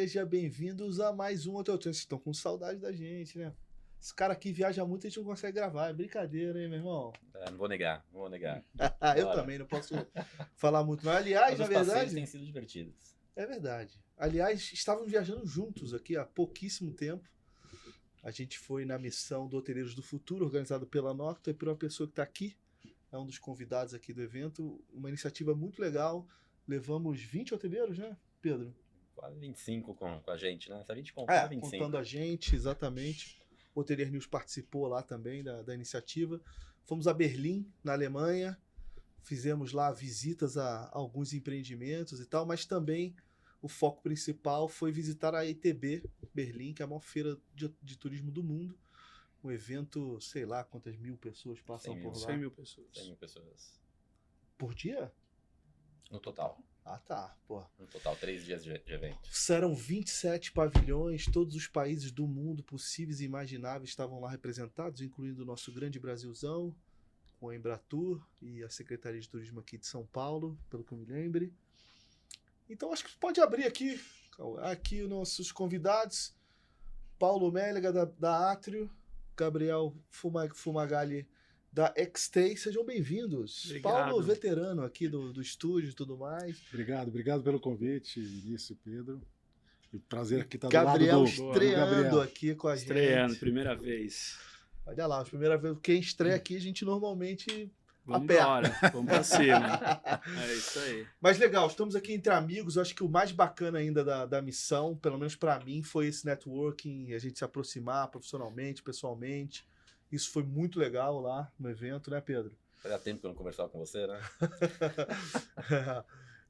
Sejam bem-vindos a mais um Hotel Trends. Vocês estão com saudade da gente, né? Esse cara aqui viaja muito e a gente não consegue gravar. É brincadeira, hein, meu irmão? Não vou negar, não vou negar. Eu também não posso falar muito. Mas, aliás, Mas na os passeios verdade... têm sido divertidos. É verdade. Aliás, estávamos viajando juntos aqui há pouquíssimo tempo. A gente foi na missão do Hoteleiros do Futuro, organizado pela Nocta, e por uma pessoa que está aqui, é um dos convidados aqui do evento. Uma iniciativa muito legal. Levamos 20 hoteleiros, né, Pedro? Quase 25 com a gente, né? Se a gente contar, 25. Contando a gente, exatamente. O Hotelier News participou lá também da iniciativa. Fomos a Berlim, na Alemanha. Fizemos lá visitas a alguns empreendimentos e tal, mas também o foco principal foi visitar a ETB Berlim, que é a maior feira de turismo do mundo. Um evento, sei lá quantas mil pessoas passam por lá. 100 mil pessoas. 100 mil pessoas. Por dia? No total. Ah, tá. Pô. No total, 3 dias de evento. Serão 27 pavilhões, todos os países do mundo possíveis e imagináveis estavam lá representados, incluindo o nosso grande Brasilzão, com a Embratur e a Secretaria de Turismo aqui de São Paulo, pelo que eu me lembre. Então acho que pode abrir aqui os nossos convidados. Paulo Mélega, da Átrio, Gabriel Fumagalli, da Xtay. Sejam bem-vindos. Obrigado. Paulo, veterano aqui do estúdio e tudo mais. Obrigado pelo convite, Vinícius e Pedro. E prazer aqui estar do Gabriel lado estreando Gabriel. aqui com a gente. Estreando, primeira vez. Olha lá, a primeira vez. Quem estreia aqui, a gente normalmente Vamos aperta. embora, vamos pra cima. É isso aí. Mas legal, estamos aqui entre amigos. Eu acho que o mais bacana ainda da missão, pelo menos para mim, foi esse networking, a gente se aproximar profissionalmente, pessoalmente. Isso foi muito legal lá no evento, né, Pedro? Fazia tempo que eu não conversava com você, né?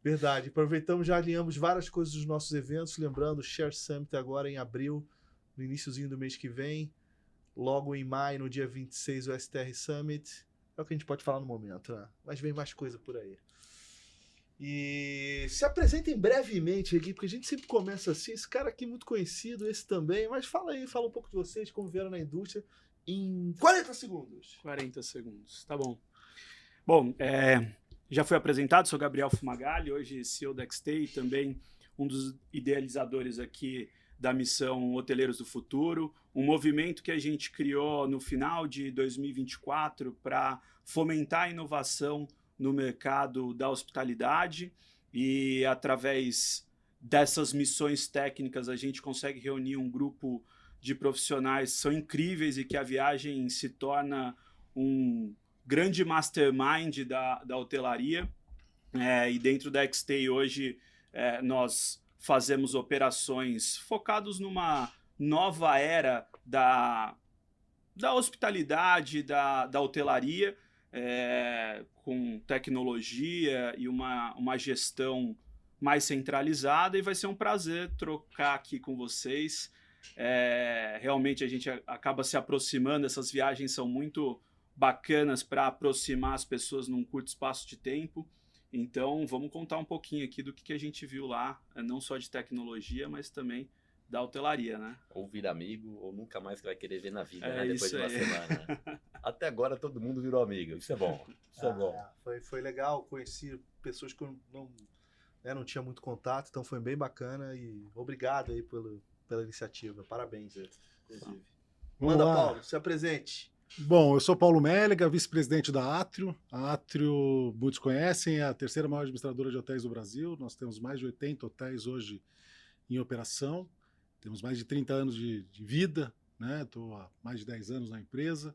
Verdade. Aproveitamos, já alinhamos várias coisas dos nossos eventos. Lembrando, o Share Summit agora em abril, no iniciozinho do mês que vem. Logo em maio, no dia 26, o STR Summit. É o que a gente pode falar no momento, né? Mas vem mais coisa por aí. E se apresentem brevemente aqui, porque a gente sempre começa assim. Esse cara aqui muito conhecido, esse também. Mas fala aí, fala um pouco de vocês, como vieram na indústria, em 40 segundos. 40 segundos, tá bom. Bom, já fui apresentado, sou Gabriel Fumagalli, hoje CEO da Xtay, também um dos idealizadores aqui da missão Hoteleiros do Futuro, um movimento que a gente criou no final de 2024 para fomentar a inovação no mercado da hospitalidade, e através dessas missões técnicas a gente consegue reunir um grupo de profissionais que são incríveis e que a viagem se torna um grande mastermind da hotelaria. E dentro da Xtay hoje nós fazemos operações focados numa nova era da hospitalidade, da hotelaria, com tecnologia e uma gestão mais centralizada, e vai ser um prazer trocar aqui com vocês. Realmente a gente acaba se aproximando, essas viagens são muito bacanas para aproximar as pessoas num curto espaço de tempo. Então, vamos contar um pouquinho aqui do que a gente viu lá, não só de tecnologia, mas também da hotelaria, né? Ou vira amigo, ou nunca mais que vai querer ver na vida, né? Depois isso de uma aí. semana. Até agora todo mundo virou amigo. Isso é bom. Isso é bom. Foi legal, conheci pessoas que eu não tinha muito contato, então foi bem bacana e obrigado aí pela iniciativa. Parabéns, inclusive. Vamos Manda, lá. Paulo, se apresente. Bom, eu sou Paulo Mélega, vice-presidente da Átrio. A Átrio, muitos conhecem, é a terceira maior administradora de hotéis do Brasil. Nós temos mais de 80 hotéis hoje em operação. Temos mais de 30 anos de vida, né? Estou há mais de 10 anos na empresa.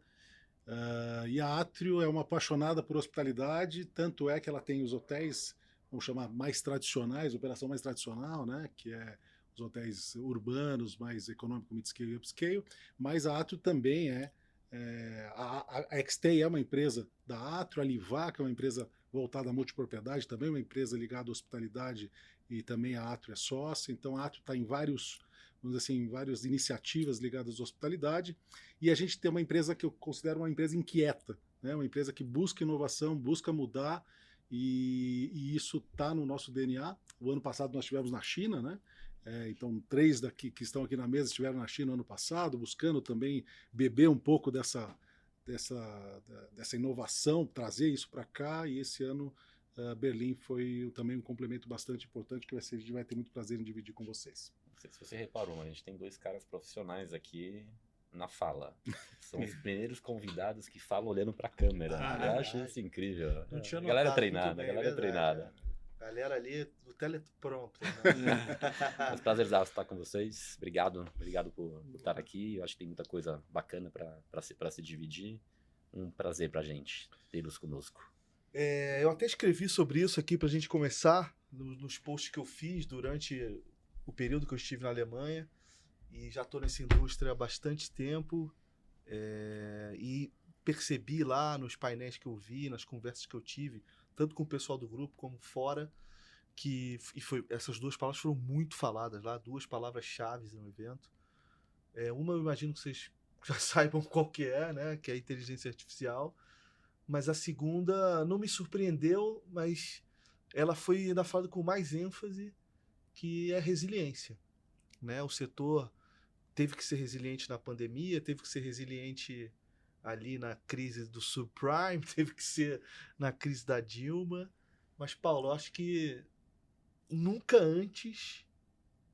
E a Átrio é uma apaixonada por hospitalidade, tanto é que ela tem os hotéis, vamos chamar, mais tradicionais, operação mais tradicional, né? Que é os hotéis urbanos, mais econômico, mid-scale e upscale, mas a Átrio também a Xtay é uma empresa da Átrio, a Livac é uma empresa voltada à multipropriedade, também uma empresa ligada à hospitalidade, e também a Átrio é sócia. Então a Átrio está em várias iniciativas ligadas à hospitalidade, e a gente tem uma empresa que eu considero uma empresa inquieta, né? Uma empresa que busca inovação, busca mudar, e isso está no nosso DNA. O ano passado nós estivemos na China, né? Então 3 daqui que estão aqui na mesa estiveram na China no ano passado, buscando também beber um pouco dessa inovação, trazer isso para cá, e esse ano Berlim foi também um complemento bastante importante que a gente vai ter muito prazer em dividir com vocês. sei se você reparou, mas a gente tem 2 caras profissionais aqui na fala. São os primeiros convidados que falam olhando pra câmera. Eu acho isso incrível. Não tinha A galera é notado muito treinada, bem, a galera é verdade, treinada. Galera ali, o teleprompter. Mas prazerzaço estar com vocês. Obrigado por estar aqui. Eu acho que tem muita coisa bacana para se dividir. Um prazer pra gente tê-los conosco. Eu até escrevi sobre isso aqui pra gente começar, nos posts que eu fiz durante o período que eu estive na Alemanha. E já estou nessa indústria há bastante tempo. E percebi lá nos painéis que eu vi, nas conversas que eu tive, tanto com o pessoal do grupo como fora, essas 2 palavras foram muito faladas lá, 2 palavras-chave no evento. Uma eu imagino que vocês já saibam qual que é, né? Que é a inteligência artificial. Mas a segunda não me surpreendeu, mas ela foi ainda falada com mais ênfase, que é resiliência, né? O setor teve que ser resiliente na pandemia, teve que ser resiliente ali na crise do subprime, teve que ser na crise da Dilma. Mas, Paulo, eu acho que nunca antes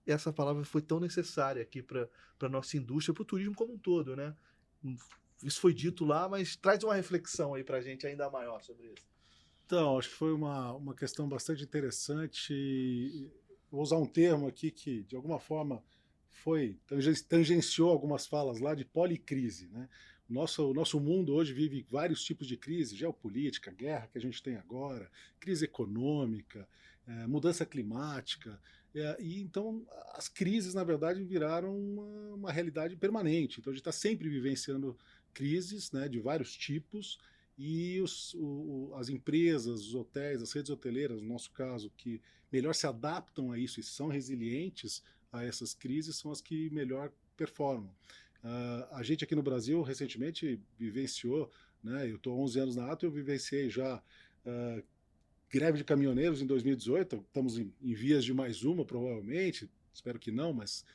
essa palavra foi tão necessária aqui para a nossa indústria, para o turismo como um todo, né? Isso foi dito lá, mas traz uma reflexão aí para a gente ainda maior sobre isso. Então, acho que foi uma questão bastante interessante. Vou usar um termo aqui que, de alguma forma, tangenciou algumas falas lá de policrise, né? O nosso mundo hoje vive vários tipos de crise, geopolítica, guerra que a gente tem agora, crise econômica, mudança climática. E então as crises, na verdade, viraram uma realidade permanente. Então a gente está sempre vivenciando crises, né, de vários tipos, e as empresas, os hotéis, as redes hoteleiras, no nosso caso, que melhor se adaptam a isso e são resilientes a essas crises, são as que melhor performam. A gente aqui no Brasil recentemente vivenciou, né, eu estou há 11 anos na Atro, eu vivenciei já greve de caminhoneiros em 2018, estamos em vias de mais uma, provavelmente, espero que não, mas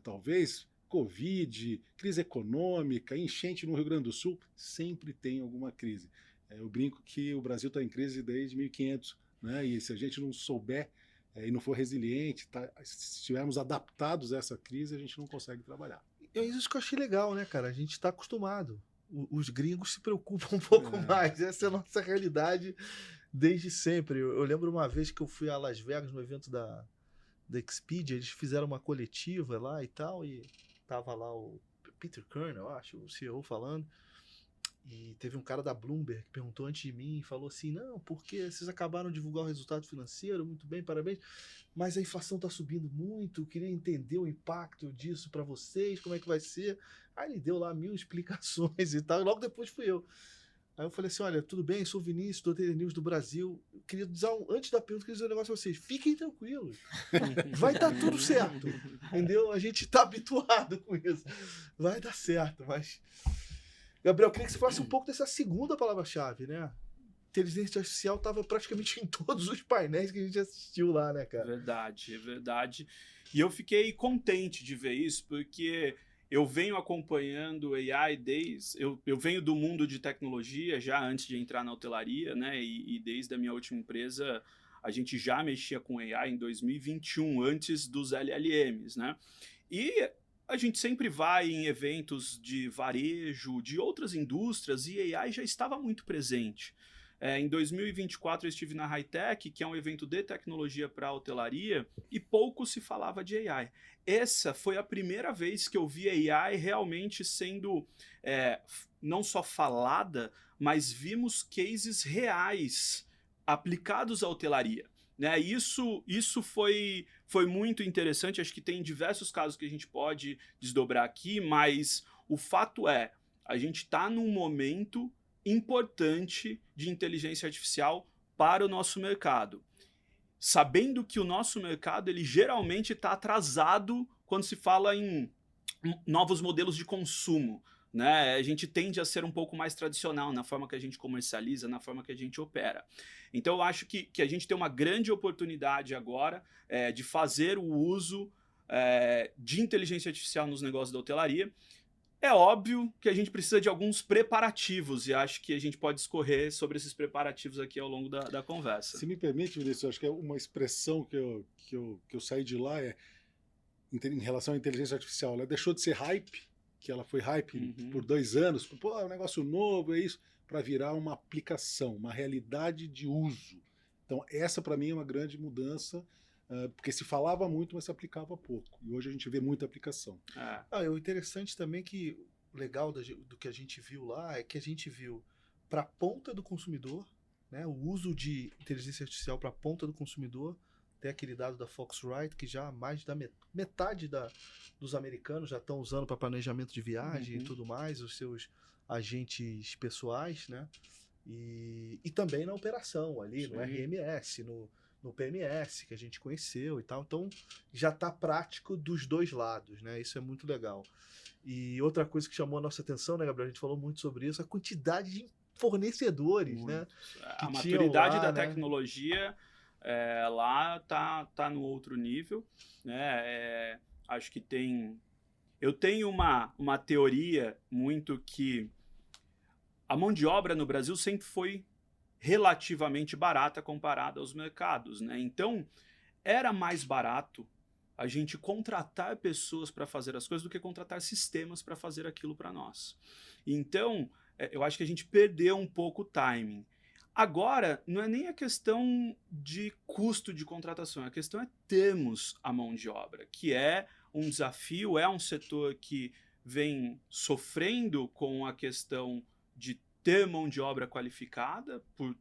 talvez, Covid, crise econômica, enchente no Rio Grande do Sul, sempre tem alguma crise. Eu brinco que o Brasil está em crise desde 1500, né, e se a gente não souber e não for resiliente, se estivermos adaptados a essa crise, a gente não consegue trabalhar. É isso que eu achei legal, né, cara? A gente está acostumado. Os gringos se preocupam um pouco mais. Essa é a nossa realidade desde sempre. Eu lembro uma vez que eu fui a Las Vegas no evento da Expedia, eles fizeram uma coletiva lá e tal, e tava lá o Peter Kern, eu acho, o CEO falando, e teve um cara da Bloomberg que perguntou antes de mim e falou assim, não, porque vocês acabaram de divulgar o resultado financeiro, muito bem, parabéns, mas a inflação está subindo muito, eu queria entender o impacto disso para vocês, como é que vai ser. Aí ele deu lá 1000 explicações e tal, e logo depois fui eu. Aí eu falei assim, olha, tudo bem, sou o Vinícius, do Hotel News do Brasil. Eu queria dizer, antes da pergunta, eu queria dizer um negócio pra vocês. Fiquem tranquilos. Vai dar tudo certo. Entendeu? A gente tá habituado com isso. Vai dar certo, mas... Gabriel, eu queria que você falasse um pouco dessa segunda palavra-chave, né? Inteligência artificial estava praticamente em todos os painéis que a gente assistiu lá, né, cara? Verdade, é verdade. E eu fiquei contente de ver isso, porque eu venho acompanhando AI eu venho do mundo de tecnologia já antes de entrar na hotelaria, né? E desde a minha última empresa a gente já mexia com AI em 2021, antes dos LLMs, né? E a gente sempre vai em eventos de varejo, de outras indústrias, e AI já estava muito presente. Em 2024 eu estive na Hightech, que é um evento de tecnologia para a hotelaria, e pouco se falava de AI. Essa foi a primeira vez que eu vi AI realmente sendo não só falada, mas vimos cases reais aplicados à hotelaria. Né? Isso foi muito interessante, acho que tem diversos casos que a gente pode desdobrar aqui, mas o fato é, a gente está num momento importante de inteligência artificial para o nosso mercado. Sabendo que o nosso mercado ele geralmente está atrasado quando se fala em novos modelos de consumo. Né? A gente tende a ser um pouco mais tradicional na forma que a gente comercializa, na forma que a gente opera. Então eu acho que a gente tem uma grande oportunidade agora de fazer o uso de inteligência artificial nos negócios da hotelaria. É óbvio que a gente precisa de alguns preparativos e acho que a gente pode discorrer sobre esses preparativos aqui ao longo da conversa. Se me permite, Vinícius, acho que é uma expressão que eu saí de lá em relação à inteligência artificial. Ela deixou de ser hype, que ela foi hype por 2 anos, pô, é um negócio novo, é isso, para virar uma aplicação, uma realidade de uso. Então, essa para mim é uma grande mudança, porque se falava muito, mas se aplicava pouco. E hoje a gente vê muita aplicação. O interessante também que o legal do que a gente viu lá é que a gente viu para a ponta do consumidor, né, o uso de inteligência artificial para a ponta do consumidor. Tem aquele dado da Foxrite que já mais da metade dos americanos já estão usando para planejamento de viagem e tudo mais, os seus agentes pessoais, né? E também na operação ali, no RMS, no PMS que a gente conheceu e tal. Então já está prático dos dois lados, né? Isso é muito legal. E outra coisa que chamou a nossa atenção, né, Gabriel? A gente falou muito sobre isso, a quantidade de fornecedores, né? A maturidade da tecnologia lá tá no outro nível, né? Acho que eu tenho uma teoria muito que a mão de obra no Brasil sempre foi relativamente barata comparada aos mercados, né? Então, era mais barato a gente contratar pessoas para fazer as coisas do que contratar sistemas para fazer aquilo para nós. Então, eu acho que a gente perdeu um pouco o timing. Agora, não é nem a questão de custo de contratação, a questão é termos a mão de obra, que é um desafio, é um setor que vem sofrendo com a questão de ter mão de obra qualificada por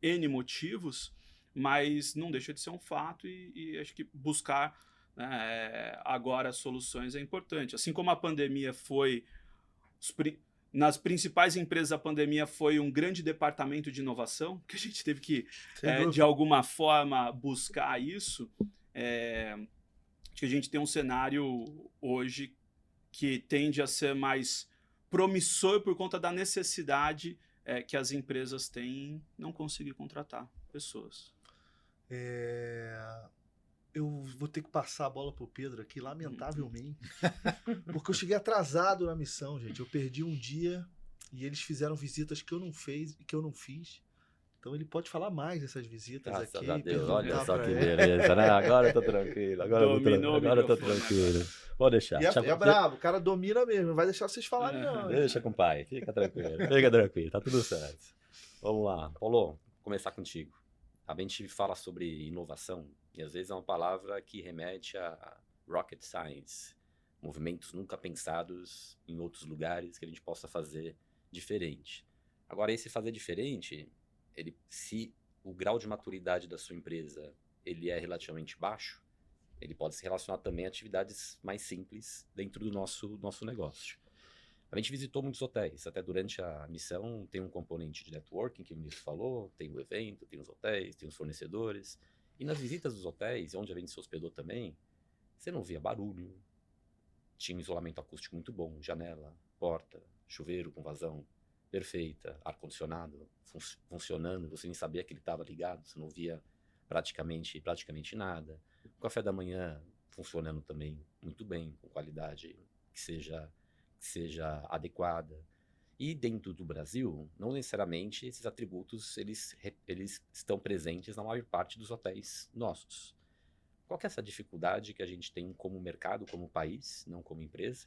N motivos, mas não deixa de ser um fato e acho que buscar, né, agora soluções é importante. Assim como a pandemia foi... Nas principais empresas, a pandemia foi um grande departamento de inovação, que a gente teve que, de alguma forma, buscar isso. Acho que a gente tem um cenário hoje que tende a ser mais promissor por conta da necessidade que as empresas têm em não conseguir contratar pessoas. Eu vou ter que passar a bola pro Pedro aqui, lamentavelmente, porque eu cheguei atrasado na missão, gente. Eu perdi um dia e eles fizeram visitas que eu não fiz. Então ele pode falar mais dessas visitas aqui. A Deus, olha só que beleza, né? Agora eu tô tranquilo, agora eu tô tranquilo. Pode deixar. É brabo, o cara domina mesmo, não vai deixar vocês falarem não. Deixa com o pai, fica tranquilo, tá tudo certo. Vamos lá, Paulo, vou começar contigo. A gente fala sobre inovação e às vezes é uma palavra que remete a rocket science, movimentos nunca pensados em outros lugares que a gente possa fazer diferente. Agora, esse fazer diferente, se o grau de maturidade da sua empresa ele é relativamente baixo, ele pode se relacionar também a atividades mais simples dentro do nosso negócio. A gente visitou muitos hotéis, até durante a missão tem um componente de networking, que o ministro falou, tem o evento, tem os hotéis, tem os fornecedores. E nas visitas dos hotéis, onde a gente se hospedou também, você não via barulho, tinha um isolamento acústico muito bom, janela, porta, chuveiro com vazão perfeita, ar-condicionado funcionando, você nem sabia que ele estava ligado, você não via praticamente nada. O café da manhã funcionando também muito bem, com qualidade que seja adequada. E dentro do Brasil, não necessariamente esses atributos eles estão presentes na maior parte dos hotéis nossos. Qual que é essa dificuldade que a gente tem como mercado, como país, não como empresa?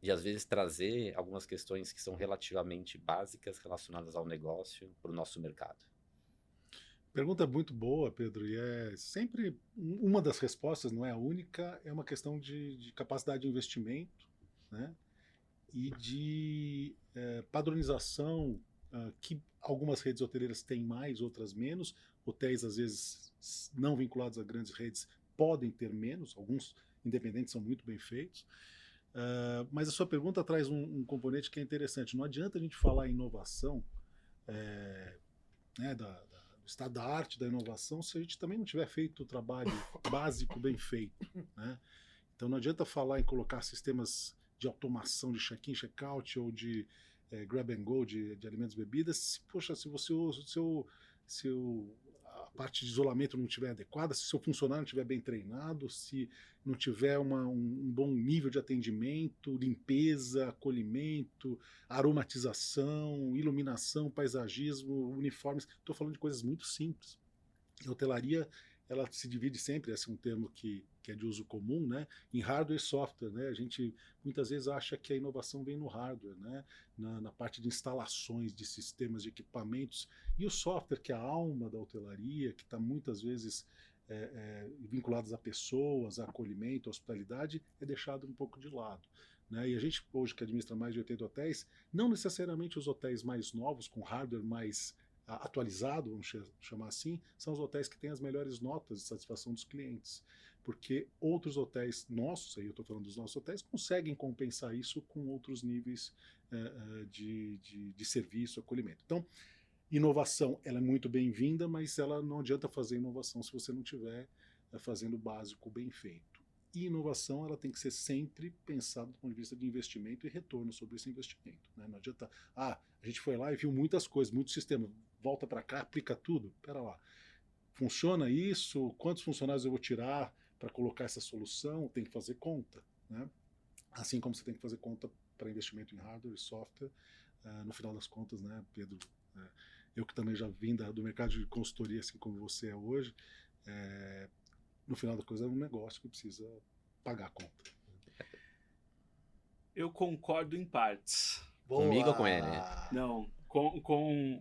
De às vezes trazer algumas questões que são relativamente básicas relacionadas ao negócio para o nosso mercado. Pergunta muito boa, Pedro, e é sempre uma das respostas, não é a única, é uma questão de capacidade de investimento, né? E de padronização, que algumas redes hoteleiras têm mais, outras menos. Hotéis, às vezes, não vinculados a grandes redes, podem ter menos, alguns independentes são muito bem feitos. Mas a sua pergunta traz um componente que é interessante. Não adianta a gente falar em inovação, né, do estado da arte, da inovação, se a gente também não tiver feito o trabalho básico bem feito, né? Então não adianta falar em colocar sistemas de automação de check-in, check-out ou de grab and go de alimentos e bebidas. Poxa, se a parte de isolamento não estiver adequada, se o seu funcionário não estiver bem treinado, se não tiver um bom nível de atendimento, limpeza, acolhimento, aromatização, iluminação, paisagismo, uniformes. Estou falando de coisas muito simples. A hotelaria ela se divide sempre, esse é um termo que é de uso comum, né, em hardware e software, né? A gente muitas vezes acha que a inovação vem no hardware, né, na parte de instalações de sistemas, de equipamentos, e o software, que é a alma da hotelaria, que está muitas vezes vinculados a pessoas, a acolhimento, a hospitalidade, é deixado um pouco de lado. Né? E a gente, hoje, que administra mais de 80 hotéis, não necessariamente os hotéis mais novos, com hardware mais atualizado, vamos chamar assim, são os hotéis que têm as melhores notas de satisfação dos clientes. Porque outros hotéis nossos, aí eu estou falando dos nossos hotéis, conseguem compensar isso com outros níveis de serviço, acolhimento. Então, inovação, ela é muito bem-vinda, mas ela não adianta fazer inovação se você não estiver fazendo o básico bem feito. E inovação, ela tem que ser sempre pensada do ponto de vista de investimento e retorno sobre esse investimento. Né? Não adianta, a gente foi lá e viu muitas coisas, muitos sistemas, volta para cá, aplica tudo. Espera lá, funciona isso? Quantos funcionários eu vou tirar para colocar essa solução? Tem que fazer conta. Né? Assim como você tem que fazer conta para investimento em hardware e software, no final das contas, né, Pedro? Eu que também já vim do mercado de consultoria, assim como você é hoje, no final da coisa é um negócio que precisa pagar a conta. Eu concordo em partes. Boa. Comigo ou com ele? Não, com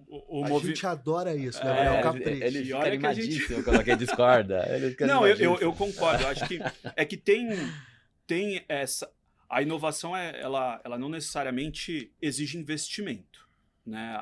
o A movimento. gente adora isso, Gabriel Capricho. Ele E fica olha que a animadíssimo quando alguém discorda. Ele fica Não, animadíssimo. eu concordo. Eu acho que tem essa. A inovação ela não necessariamente exige investimento. Né?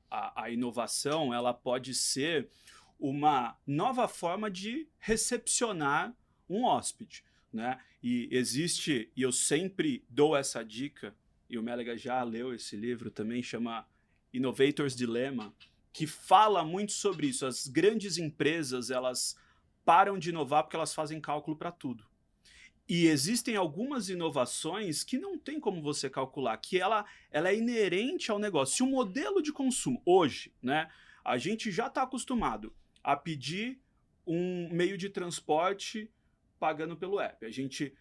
A inovação ela pode ser uma nova forma de recepcionar um hóspede. Né? E existe, e eu sempre dou essa dica, e o Mélega já leu esse livro também, chama Innovator's Dilemma, que fala muito sobre isso. As grandes empresas, elas param de inovar porque elas fazem cálculo para tudo. E existem algumas inovações que não tem como você calcular, que ela é inerente ao negócio. Se o modelo de consumo, hoje, né, a gente já está acostumado a pedir um meio de transporte pagando pelo app. A gente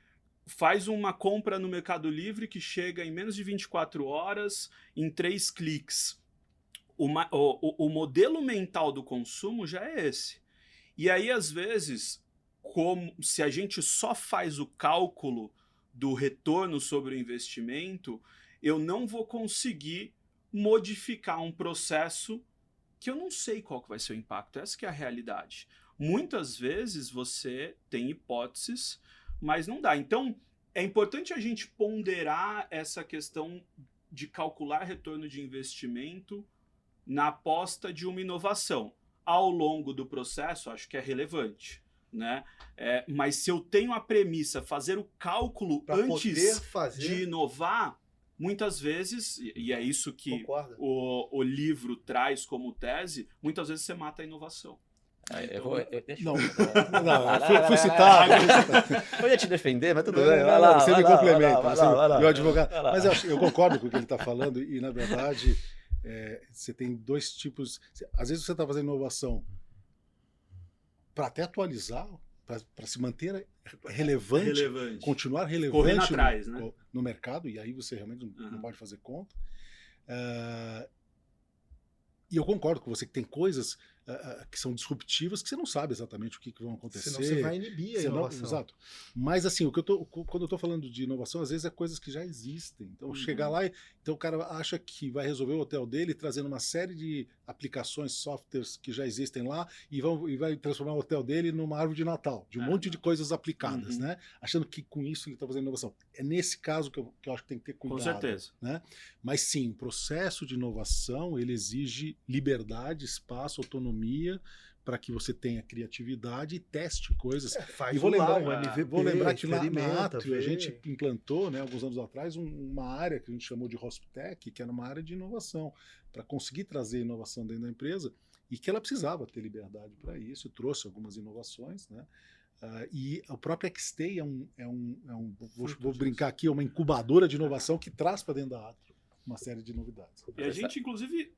faz uma compra no Mercado Livre que chega em menos de 24 horas, em 3 cliques. O modelo mental do consumo já é esse. E aí, às vezes, se a gente só faz o cálculo do retorno sobre o investimento, eu não vou conseguir modificar um processo que eu não sei qual que vai ser o impacto. Essa que é a realidade. Muitas vezes você tem hipóteses, mas não dá. Então, é importante a gente ponderar essa questão de calcular retorno de investimento na aposta de uma inovação. Ao longo do processo, acho que é relevante. Né? Mas se eu tenho a premissa, fazer o cálculo pra antes fazer... de inovar, muitas vezes, e é isso que o livro traz como tese, muitas vezes você mata a inovação. Fui citado. Eu ia te defender, mas tudo bem. Você me complementa, meu advogado. Mas eu concordo com o que ele está falando, e na verdade você tem dois tipos. Às vezes você está fazendo inovação para até atualizar, para se manter relevante, continuar relevante atrás, no mercado, e aí você realmente não pode fazer conta. E eu concordo com você que tem coisas que são disruptivas que você não sabe exatamente o que vão acontecer. Senão você vai inibir a inovação. Exato. Mas assim, quando eu estou falando de inovação, às vezes é coisas que já existem. Então chegar lá, então o cara acha que vai resolver o hotel dele trazendo uma série de aplicações, softwares que já existem lá e vai transformar o hotel dele numa árvore de Natal, de um monte de coisas aplicadas, né? Achando que com isso ele está fazendo inovação. É nesse caso que eu acho que tem que ter cuidado. Com certeza. Né? Mas sim, o processo de inovação, ele exige liberdade, espaço, autonomia, para que você tenha criatividade e teste coisas. Faz e vou lembrar, MVP, vou lembrar que na Atrio a gente implantou, né, alguns anos atrás, uma área que a gente chamou de Hospitech, que era uma área de inovação, para conseguir trazer inovação dentro da empresa, e que ela precisava ter liberdade para isso, e trouxe algumas inovações, né? E a própria Xstay vou brincar aqui, é uma incubadora de inovação que traz para dentro da Atrio uma série de novidades. E a gente, inclusive,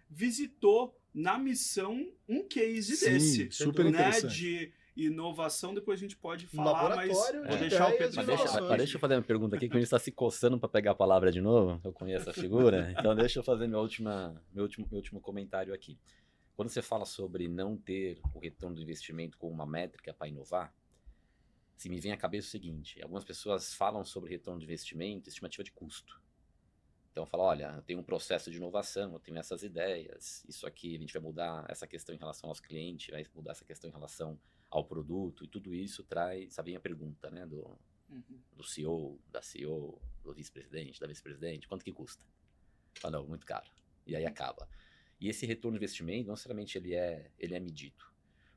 visitou na missão um case desse. Super interessante. De inovação, depois a gente pode falar, mas vou deixar o Pedro falar. Deixa eu fazer uma pergunta aqui, que a gente está se coçando para pegar a palavra de novo, eu conheço a figura, então deixa eu fazer meu último comentário aqui. Quando você fala sobre não ter o retorno do investimento como uma métrica para inovar, se me vem à cabeça o seguinte: algumas pessoas falam sobre retorno de investimento, estimativa de custo. Então fala, olha, eu tenho um processo de inovação, eu tenho essas ideias, isso aqui a gente vai mudar essa questão em relação aos clientes, vai mudar essa questão em relação ao produto, e tudo isso traz, sabe, a pergunta, né, do CEO, da CEO, do vice-presidente, da vice-presidente, quanto que custa? Fala, não, muito caro. E aí acaba. E esse retorno de investimento, não necessariamente ele é medido,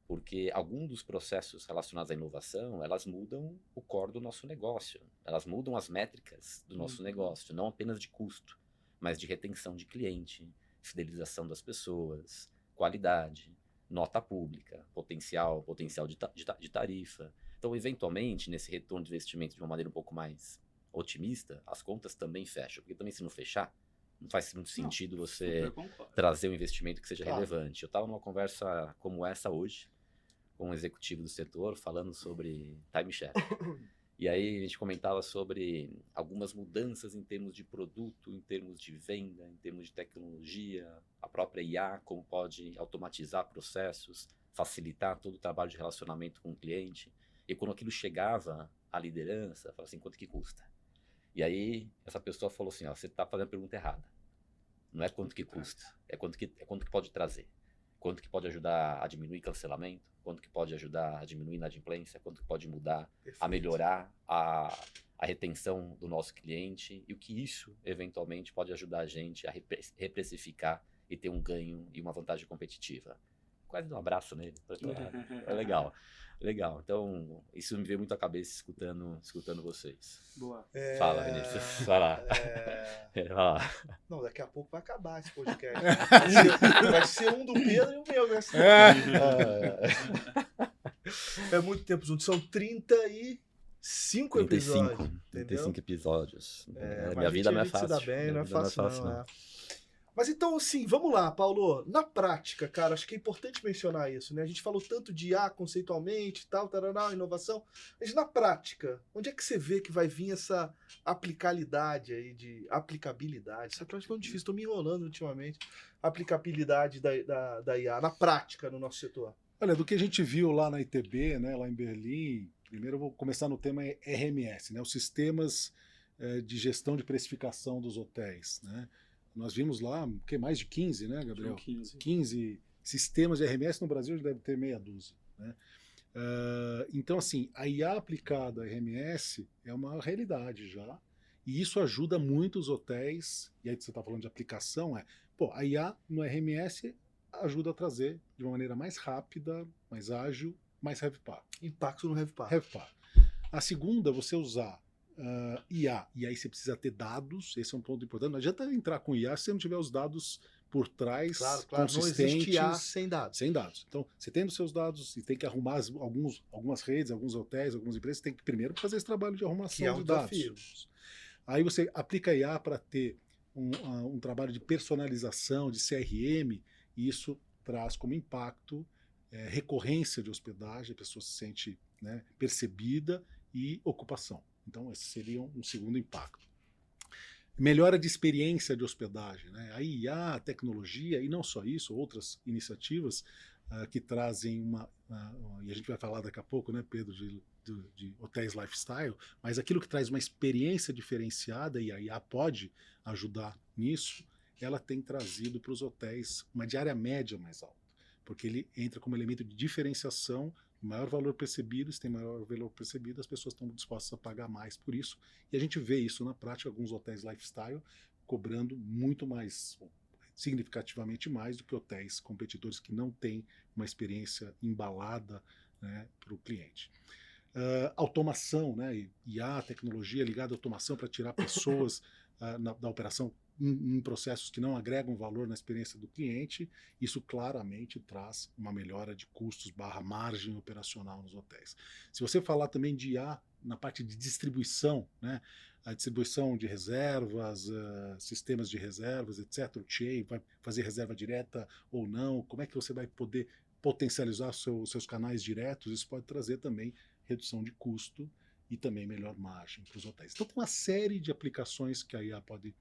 porque alguns dos processos relacionados à inovação, elas mudam o core do nosso negócio, elas mudam as métricas do nosso negócio, não apenas de custo, mas de retenção de cliente, fidelização das pessoas, qualidade, nota pública, potencial de tarifa. Então, eventualmente, nesse retorno de investimento de uma maneira um pouco mais otimista, as contas também fecham, porque também se não fechar, não faz muito sentido você trazer um investimento que seja relevante. Eu estava numa conversa como essa hoje, com um executivo do setor, falando sobre timeshare. E aí a gente comentava sobre algumas mudanças em termos de produto, em termos de venda, em termos de tecnologia, a própria IA, como pode automatizar processos, facilitar todo o trabalho de relacionamento com o cliente. E quando aquilo chegava à liderança, falava assim, quanto que custa? E aí essa pessoa falou assim, ó, você está fazendo a pergunta errada. Não é quanto que custa, é quanto que pode trazer. Quanto que pode ajudar a diminuir cancelamento, quanto que pode ajudar a diminuir inadimplência, quanto que pode mudar, a melhorar a retenção do nosso cliente, e o que isso, eventualmente, pode ajudar a gente a reprecificar e ter um ganho e uma vantagem competitiva. Quase dá um abraço nele. É legal. Legal. Então, isso me veio muito à cabeça escutando vocês. Boa. Fala, Vinícius. Vai lá. Vai lá. Não, daqui a pouco vai acabar esse podcast. Vai ser um do Pedro e o meu, né? É muito tempo junto. São 35 episódios. 35 episódios. Minha vida não é fácil. Se dá bem, não é fácil, não. Mas então, assim, vamos lá, Paulo. Na prática, cara, acho que é importante mencionar isso, né? A gente falou tanto de IA conceitualmente, tal, taraná, inovação. Mas na prática, onde é que você vê que vai vir essa aplicabilidade aí, aplicabilidade? Essa prática é muito difícil, estou me enrolando ultimamente. Aplicabilidade da IA na prática no nosso setor. Olha, do que a gente viu lá na ITB, né, lá em Berlim, primeiro eu vou começar no tema RMS, né, os sistemas de gestão de precificação dos hotéis, né? Nós vimos lá, mais de 15, né, Gabriel? 15 sistemas de RMS no Brasil, já deve ter meia dúzia, né? Então, assim, a IA aplicada a RMS é uma realidade já, e isso ajuda muito os hotéis, e aí você está falando de aplicação, a IA no RMS ajuda a trazer de uma maneira mais rápida, mais ágil, mais RevPAR. Impacto no RevPAR. A segunda, você usar IA, e aí você precisa ter dados, esse é um ponto importante. Não adianta entrar com IA se você não tiver os dados por trás, claro, consistentes. Não existe IA sem dados. Sem dados. Então, você tendo seus dados e tem que arrumar algumas redes, alguns hotéis, algumas empresas, tem que primeiro fazer esse trabalho de arrumação de dados. Desafio. Aí você aplica IA para ter um trabalho de personalização, de CRM, e isso traz como impacto recorrência de hospedagem, a pessoa se sente, né, percebida, e ocupação. Então, esse seria um segundo impacto. Melhora de experiência de hospedagem, né? A IA, a tecnologia, e não só isso, outras iniciativas que trazem e a gente vai falar daqui a pouco, né, Pedro, de hotéis lifestyle, mas aquilo que traz uma experiência diferenciada, e a IA pode ajudar nisso, ela tem trazido para os hotéis uma diária média mais alta, porque ele entra como elemento de diferenciação. Maior valor percebido, se tem maior valor percebido, as pessoas estão dispostas a pagar mais por isso. E a gente vê isso na prática, alguns hotéis lifestyle cobrando muito mais, significativamente mais do que hotéis competidores que não têm uma experiência embalada, né, para o cliente. Automação, né, e a tecnologia ligada à automação para tirar pessoas da operação em processos que não agregam valor na experiência do cliente, isso claramente traz uma melhora de custos / margem operacional nos hotéis. Se você falar também de IA na parte de distribuição, né, a distribuição de reservas, sistemas de reservas, etc., o CHEI vai fazer reserva direta ou não, como é que você vai poder potencializar seus canais diretos, isso pode trazer também redução de custo e também melhor margem para os hotéis. Então tem uma série de aplicações que a IA pode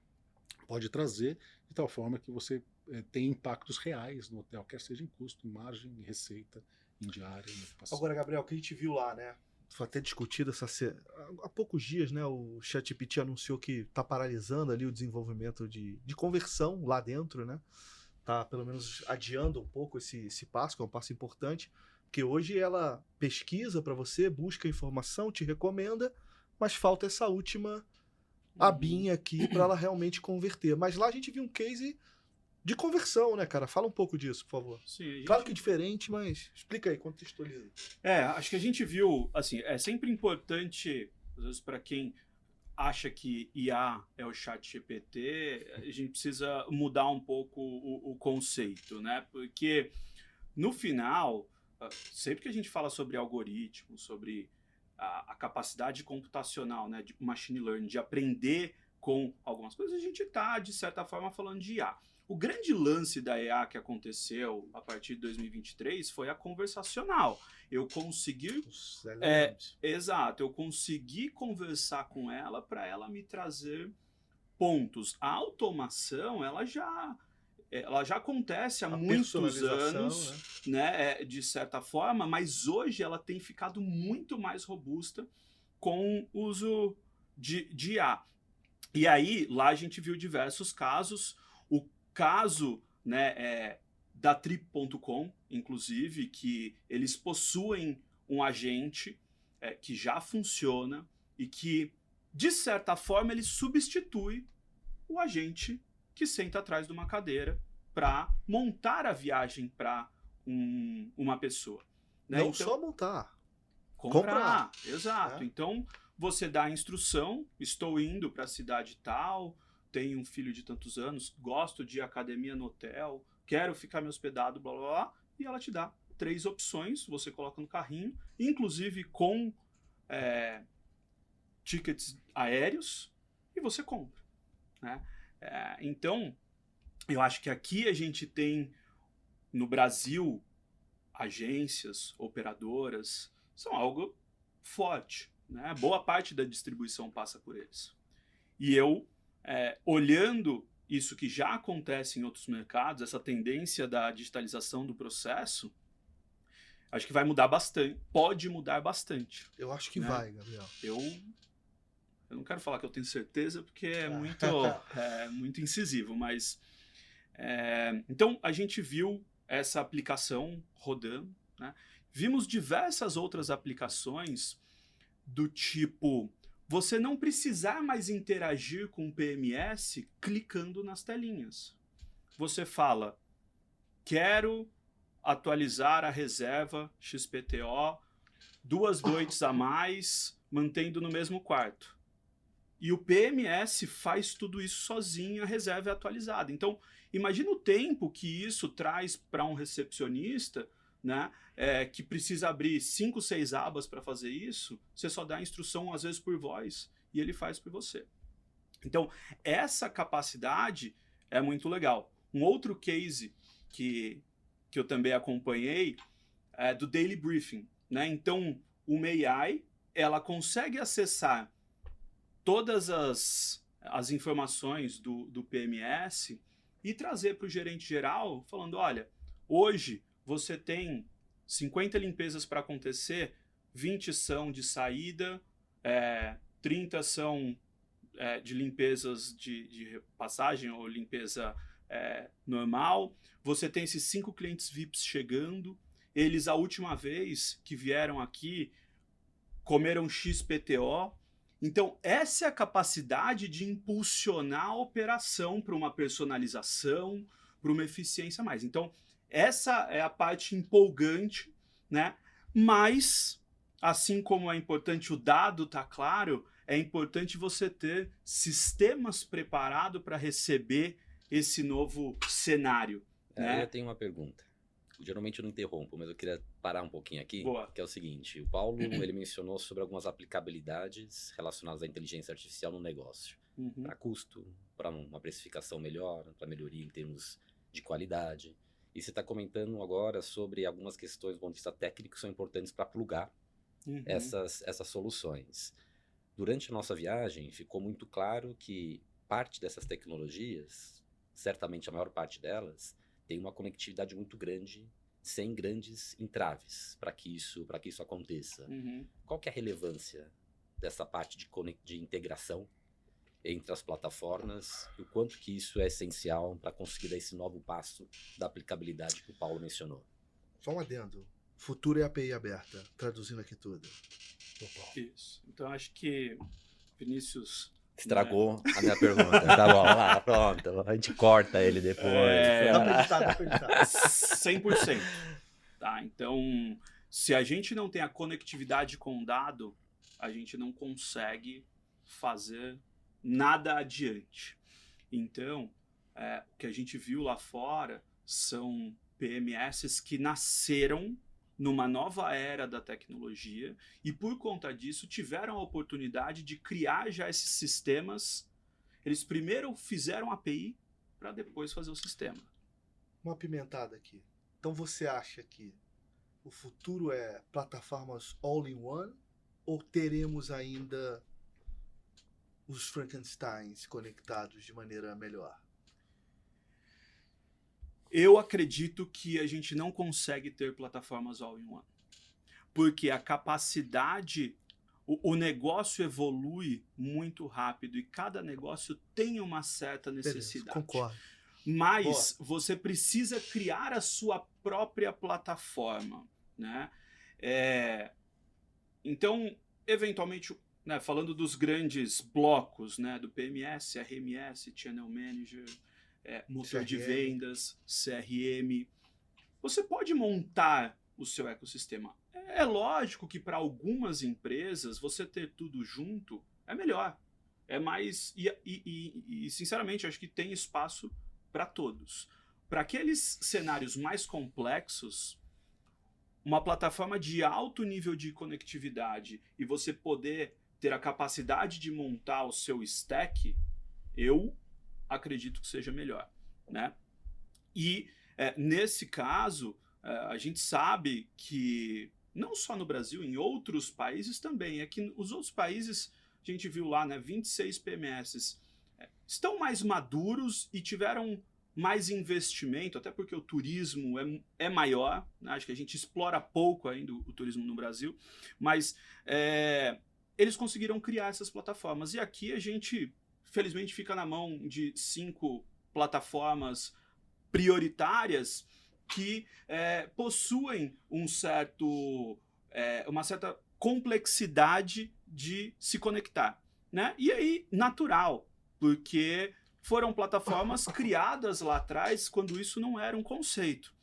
trazer, de tal forma que você tem impactos reais no hotel, quer seja em custo, em margem, em receita, em diária, em ocupação. Agora, Gabriel, o que a gente viu lá, né? Foi até discutido há poucos dias, né? O ChatGPT anunciou que está paralisando ali o desenvolvimento de conversão lá dentro, né? Tá pelo menos adiando um pouco esse passo, que é um passo importante, porque hoje ela pesquisa para você, busca informação, te recomenda, mas falta essa última abinha aqui para ela realmente converter. Mas lá a gente viu um case de conversão, né, cara? Fala um pouco disso, por favor. Sim, a gente... Claro que é diferente, mas explica aí, contextualiza. Acho que a gente viu, assim, é sempre importante, às vezes para quem acha que IA é o ChatGPT, a gente precisa mudar um pouco o conceito, né? Porque no final, sempre que a gente fala sobre algoritmos, sobre a capacidade computacional, né, de machine learning, de aprender com algumas coisas, a gente está, de certa forma, falando de IA. O grande lance da IA que aconteceu a partir de 2023 foi a conversacional. Eu consegui... Exato, eu consegui conversar com ela para ela me trazer pontos. A automação, ela já acontece há muitos anos, né, de certa forma, mas hoje ela tem ficado muito mais robusta com o uso de IA. E aí, lá a gente viu diversos casos. O caso, né, da Trip.com, inclusive, que eles possuem um agente que já funciona e que, de certa forma, ele substitui o agente que senta atrás de uma cadeira para montar a viagem para uma pessoa. Né? Não então, só montar. Comprar. Exato. Então, você dá a instrução, estou indo para a cidade tal, tenho um filho de tantos anos, gosto de academia no hotel, quero ficar me hospedado, blá, blá, blá, e ela te dá 3 opções, você coloca no carrinho, inclusive com tickets aéreos, e você compra. Né? Então, eu acho que aqui a gente tem, no Brasil, agências, operadoras, são algo forte. Né? Boa parte da distribuição passa por eles. E eu, olhando isso que já acontece em outros mercados, essa tendência da digitalização do processo, acho que vai mudar bastante, pode mudar bastante. Eu acho que né? vai, Gabriel. Eu não quero falar que eu tenho certeza, porque é muito incisivo, mas... então, a gente viu essa aplicação rodando, né? Vimos diversas outras aplicações do tipo, você não precisar mais interagir com o PMS clicando nas telinhas. Você fala, quero atualizar a reserva XPTO 2 noites a mais, mantendo no mesmo quarto. E o PMS faz tudo isso sozinho, a reserva é atualizada. Então, imagina o tempo que isso traz para um recepcionista, né, que precisa abrir 5, 6 abas para fazer isso. Você só dá a instrução, às vezes, por voz, e ele faz por você. Então, essa capacidade é muito legal. Um outro case que eu também acompanhei é do Daily Briefing. Né? Então, uma AI, ela consegue acessar todas as informações do PMS e trazer para o gerente geral falando, olha, hoje você tem 50 limpezas para acontecer, 20 são de saída, 30 são de limpezas de passagem ou limpeza normal, você tem esses 5 clientes VIPs chegando, eles a última vez que vieram aqui comeram XPTO. Então, essa é a capacidade de impulsionar a operação para uma personalização, para uma eficiência a mais. Então, essa é a parte empolgante, né? Mas, assim como é importante o dado estar claro, é importante você ter sistemas preparados para receber esse novo cenário. Né? Eu tenho uma pergunta. Geralmente eu não interrompo, mas eu queria parar um pouquinho aqui, Boa. que é o seguinte, o Paulo ele mencionou sobre algumas aplicabilidades relacionadas à inteligência artificial no negócio, para custo, para uma precificação melhor, para melhoria em termos de qualidade, e você está comentando agora sobre algumas questões do ponto de vista técnico que são importantes para plugar essas soluções. Durante a nossa viagem ficou muito claro que parte dessas tecnologias certamente a maior parte delas, tem uma conectividade muito grande, sem grandes entraves para que isso aconteça. Uhum. Qual que é a relevância dessa parte de integração entre as plataformas e o quanto que isso é essencial para conseguir dar esse novo passo da aplicabilidade que o Paulo mencionou? Só um adendo. Futuro é API aberta, traduzindo aqui tudo. Isso. Então, acho que Vinícius... Estragou a minha pergunta. Tá bom, lá, pronto. A gente corta ele depois. Dá pra editar, dá pra editar. 100%. Tá? Então, se a gente não tem a conectividade com o dado, a gente não consegue fazer nada adiante. Então, o que a gente viu lá fora são PMSs que nasceram numa nova era da tecnologia e, por conta disso, tiveram a oportunidade de criar já esses sistemas. Eles primeiro fizeram a API para depois fazer o sistema. Uma apimentada aqui. Então você acha que o futuro é plataformas all-in-one ou teremos ainda os Frankensteins conectados de maneira melhor? Eu acredito que a gente não consegue ter plataformas all-in-one. Porque a capacidade, o negócio evolui muito rápido e cada negócio tem uma certa necessidade. Beleza, concordo. Mas você precisa criar a sua própria plataforma, né? Então, eventualmente, né, falando dos grandes blocos, né, do PMS, RMS, Channel Manager, motor de vendas, CRM, você pode montar o seu ecossistema. É lógico que para algumas empresas você ter tudo junto é melhor. É mais. E sinceramente, acho que tem espaço para todos. Para aqueles cenários mais complexos, uma plataforma de alto nível de conectividade e você poder ter a capacidade de montar o seu stack, eu acredito que seja melhor, né? E nesse caso, a gente sabe que não só no Brasil, em outros países também, é que os outros países, a gente viu lá, né, 26 PMS, estão mais maduros e tiveram mais investimento, até porque o turismo é maior, né? Acho que a gente explora pouco ainda o turismo no Brasil, mas eles conseguiram criar essas plataformas. E aqui a gente, felizmente, fica na mão de 5 plataformas prioritárias que possuem uma certa complexidade de se conectar, né? E aí, natural, porque foram plataformas criadas lá atrás quando isso não era um conceito.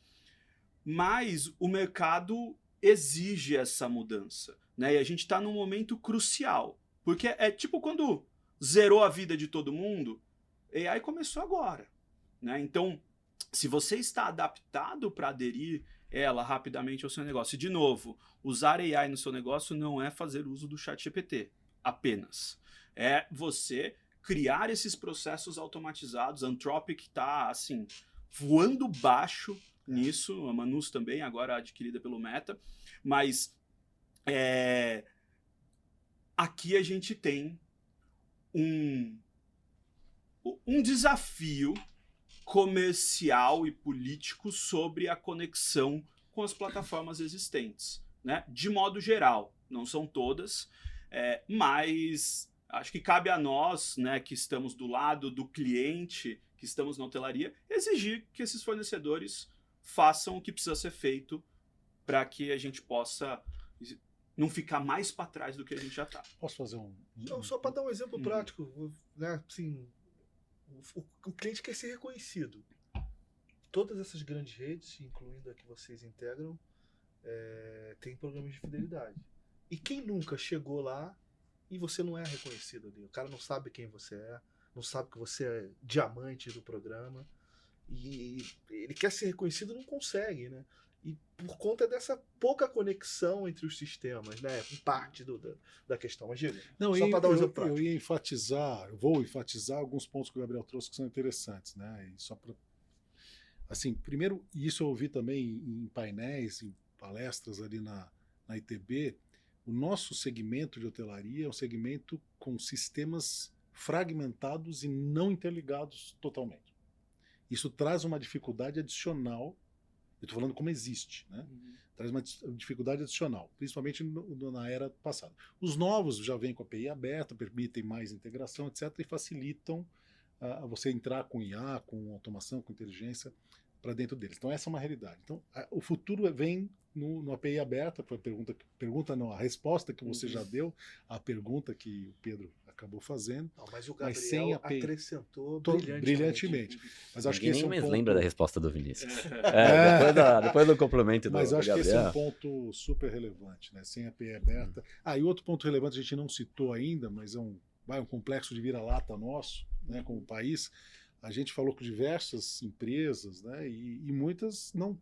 Mas o mercado exige essa mudança, né? E a gente está num momento crucial, porque é tipo quando zerou a vida de todo mundo, AI começou agora, né? Então, se você está adaptado para aderir ela rapidamente ao seu negócio, e de novo, usar AI no seu negócio não é fazer uso do ChatGPT apenas. É você criar esses processos automatizados. A Anthropic está assim, voando baixo nisso, a Manus também, agora adquirida pelo Meta, mas aqui a gente tem um desafio comercial e político sobre a conexão com as plataformas existentes, né? De modo geral, não são todas, mas acho que cabe a nós, né, que estamos do lado do cliente, que estamos na hotelaria, exigir que esses fornecedores façam o que precisa ser feito para que a gente possa não ficar mais para trás do que a gente já está. Posso fazer Não, só para dar um exemplo prático, né? Assim, o cliente quer ser reconhecido. Todas essas grandes redes, incluindo a que vocês integram, tem programas de fidelidade. E quem nunca chegou lá e você não é reconhecido ali? O cara não sabe quem você é, não sabe que você é diamante do programa, e ele quer ser reconhecido e não consegue, né? E por conta dessa pouca conexão entre os sistemas, né? Parte da questão. Mas diga, não, só para dar um exemplo prático. Eu vou enfatizar alguns pontos que o Gabriel trouxe que são interessantes, né? E só para, assim, primeiro, isso eu ouvi também em painéis, em palestras ali na ITB, o nosso segmento de hotelaria é um segmento com sistemas fragmentados e não interligados totalmente. Isso traz uma dificuldade adicional. Eu estou falando como existe, né? Traz uma dificuldade adicional, principalmente na era passada. Os novos já vêm com a API aberta, permitem mais integração, etc., e facilitam você entrar com IA, com automação, com inteligência para dentro deles. Então essa é uma realidade. Então o futuro vem no API aberta, foi a resposta que você já deu à pergunta que o Pedro acabou fazendo. Não, mas o Mas Gabriel sem API, acrescentou brilhantemente. Mas acho que Ninguém esse é nem um mais ponto... lembra da resposta do Vinícius. É. Depois do complemento Mas eu acho que esse é um Gabriel. ponto super relevante, né? Sem API aberta. E outro ponto relevante a gente não citou ainda, mas é um complexo de vira-lata nosso, né, como país. A gente falou com diversas empresas, né, e muitas não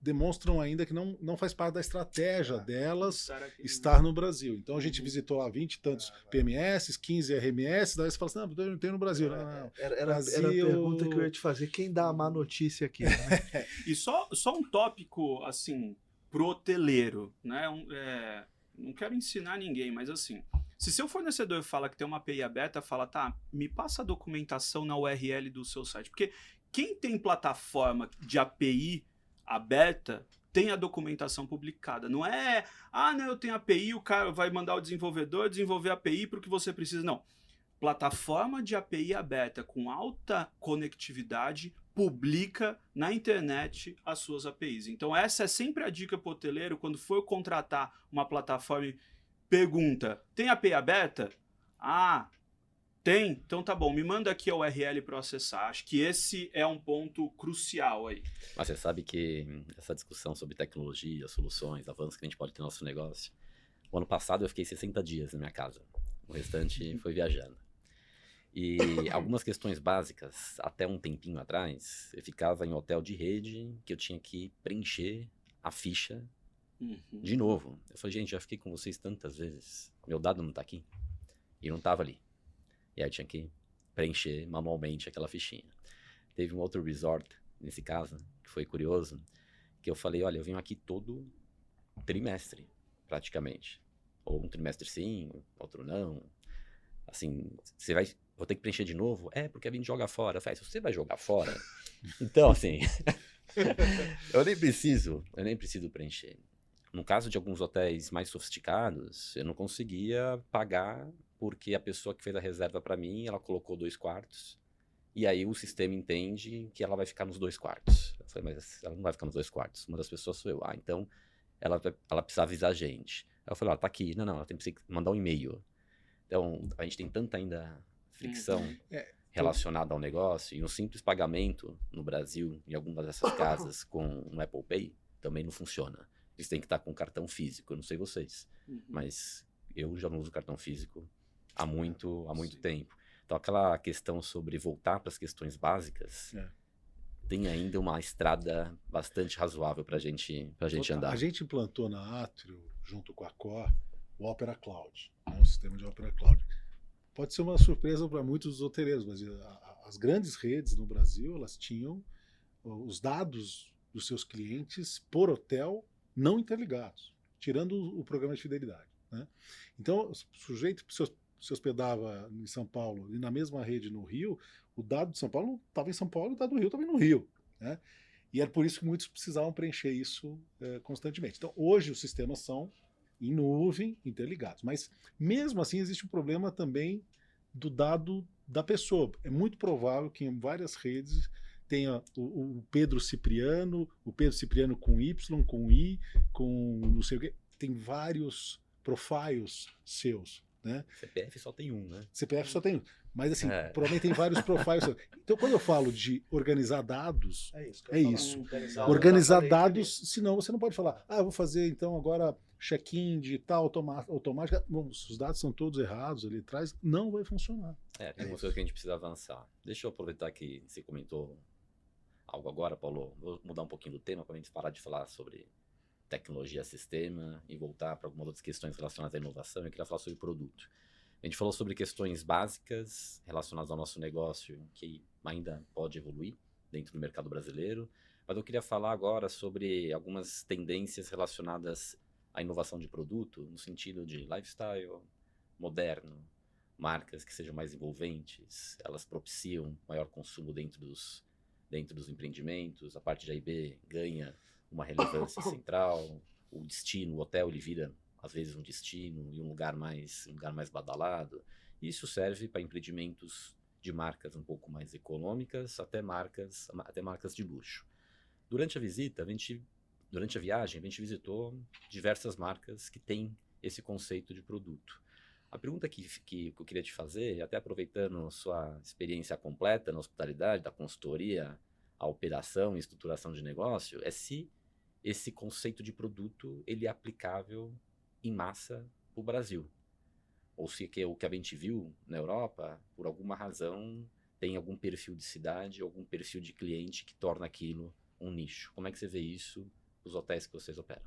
demonstram ainda que não faz parte da estratégia delas estar no Brasil. Então a gente visitou lá 20 e tantos PMS, 15 RMS, daí você fala assim, não, não tem no Brasil. Não. Era a pergunta que eu ia te fazer, quem dá a má notícia aqui? Né? E só um tópico, assim, pro hoteleiro, né? Não quero ensinar ninguém, mas assim, se seu fornecedor fala que tem uma API aberta, fala, tá, me passa a documentação na URL do seu site. Porque quem tem plataforma de API aberta tem a documentação publicada. Não é, não, eu tenho API, o cara vai mandar o desenvolvedor desenvolver a API para o que você precisa. Não. Plataforma de API aberta com alta conectividade publica na internet as suas APIs. Então essa é sempre a dica para o hoteleiro quando for contratar uma plataforma e pergunta, tem API aberta? Tem? Então tá bom, me manda aqui a URL para eu acessar. Acho que esse é um ponto crucial aí. Mas você sabe que essa discussão sobre tecnologia, soluções, avanços que a gente pode ter no nosso negócio, o ano passado eu fiquei 60 dias na minha casa. O restante foi viajando. E algumas questões básicas, até um tempinho atrás, eu ficava em hotel de rede que eu tinha que preencher a ficha de novo. Eu falei, gente, já fiquei com vocês tantas vezes, meu dado não tá aqui. E não tava ali. E aí eu tinha que preencher manualmente aquela fichinha. Teve um outro resort, nesse caso, que foi curioso, que eu falei, olha, eu venho aqui todo trimestre, praticamente. Ou um trimestre sim, outro não. Assim, vou ter que preencher de novo? Porque a gente joga fora. Eu falei, se você vai jogar fora, então assim, eu nem preciso preencher. No caso de alguns hotéis mais sofisticados, eu não conseguia pagar porque a pessoa que fez a reserva para mim, ela colocou 2 quartos, e aí o sistema entende que ela vai ficar nos 2 quartos. Eu falei, mas ela não vai ficar nos 2 quartos, uma das pessoas sou eu. Então ela precisa avisar a gente. Aí eu falei, tá aqui. Não, ela tem que mandar um e-mail. Então, a gente tem tanta ainda fricção relacionada ao negócio, e um simples pagamento no Brasil, em algumas dessas casas, com um Apple Pay, também não funciona. Eles têm que estar com cartão físico, eu não sei vocês, mas eu já não uso cartão físico há muito tempo. Então, aquela questão sobre voltar para as questões básicas, tem ainda uma estrada bastante razoável para a gente andar. A gente implantou na Atrio, junto com a Core, o Opera Cloud, o sistema de Opera Cloud. Pode ser uma surpresa para muitos dos hoteleiros, mas as grandes redes no Brasil, elas tinham os dados dos seus clientes por hotel não interligados, tirando o programa de fidelidade, né? Então, o sujeito se hospedava em São Paulo e na mesma rede no Rio, o dado de São Paulo estava em São Paulo e o dado do Rio estava no Rio, né? E era por isso que muitos precisavam preencher isso constantemente. Então, hoje os sistemas são em nuvem, interligados. Mas, mesmo assim, existe um problema também do dado da pessoa. É muito provável que em várias redes tenha o Pedro Cipriano com Y, com I, com não sei o quê. Tem vários profiles seus, né? CPF só tem um, né? CPF só tem um. Mas, assim, provavelmente tem vários profiles seus. Então, quando eu falo de organizar dados, é isso. Organizar dados, senão você não pode falar, eu vou fazer, então, agora check-in digital automática. Bom, se os dados são todos errados ali atrás, não vai funcionar. Tem uma coisa que a gente precisa avançar. Deixa eu aproveitar que você comentou algo agora, Paulo. Vou mudar um pouquinho do tema para a gente parar de falar sobre tecnologia, sistema e voltar para algumas outras questões relacionadas à inovação. Eu queria falar sobre produto. A gente falou sobre questões básicas relacionadas ao nosso negócio que ainda pode evoluir dentro do mercado brasileiro, mas eu queria falar agora sobre algumas tendências relacionadas à inovação de produto, no sentido de lifestyle moderno, marcas que sejam mais envolventes, elas propiciam maior consumo dentro dentro dos empreendimentos, a parte de A e B ganha uma relevância central, o destino, o hotel, ele vira às vezes um destino e um lugar mais badalado. Isso serve para empreendimentos de marcas um pouco mais econômicas até marcas de luxo. Durante a viagem, a gente visitou diversas marcas que têm esse conceito de produto. A pergunta que eu queria te fazer, até aproveitando sua experiência completa na hospitalidade, da consultoria, a operação e estruturação de negócio, é se esse conceito de produto ele é aplicável em massa para o Brasil. Ou se o que a gente viu na Europa, por alguma razão, tem algum perfil de cidade, algum perfil de cliente que torna aquilo um nicho. Como é que você vê isso nos hotéis que vocês operam?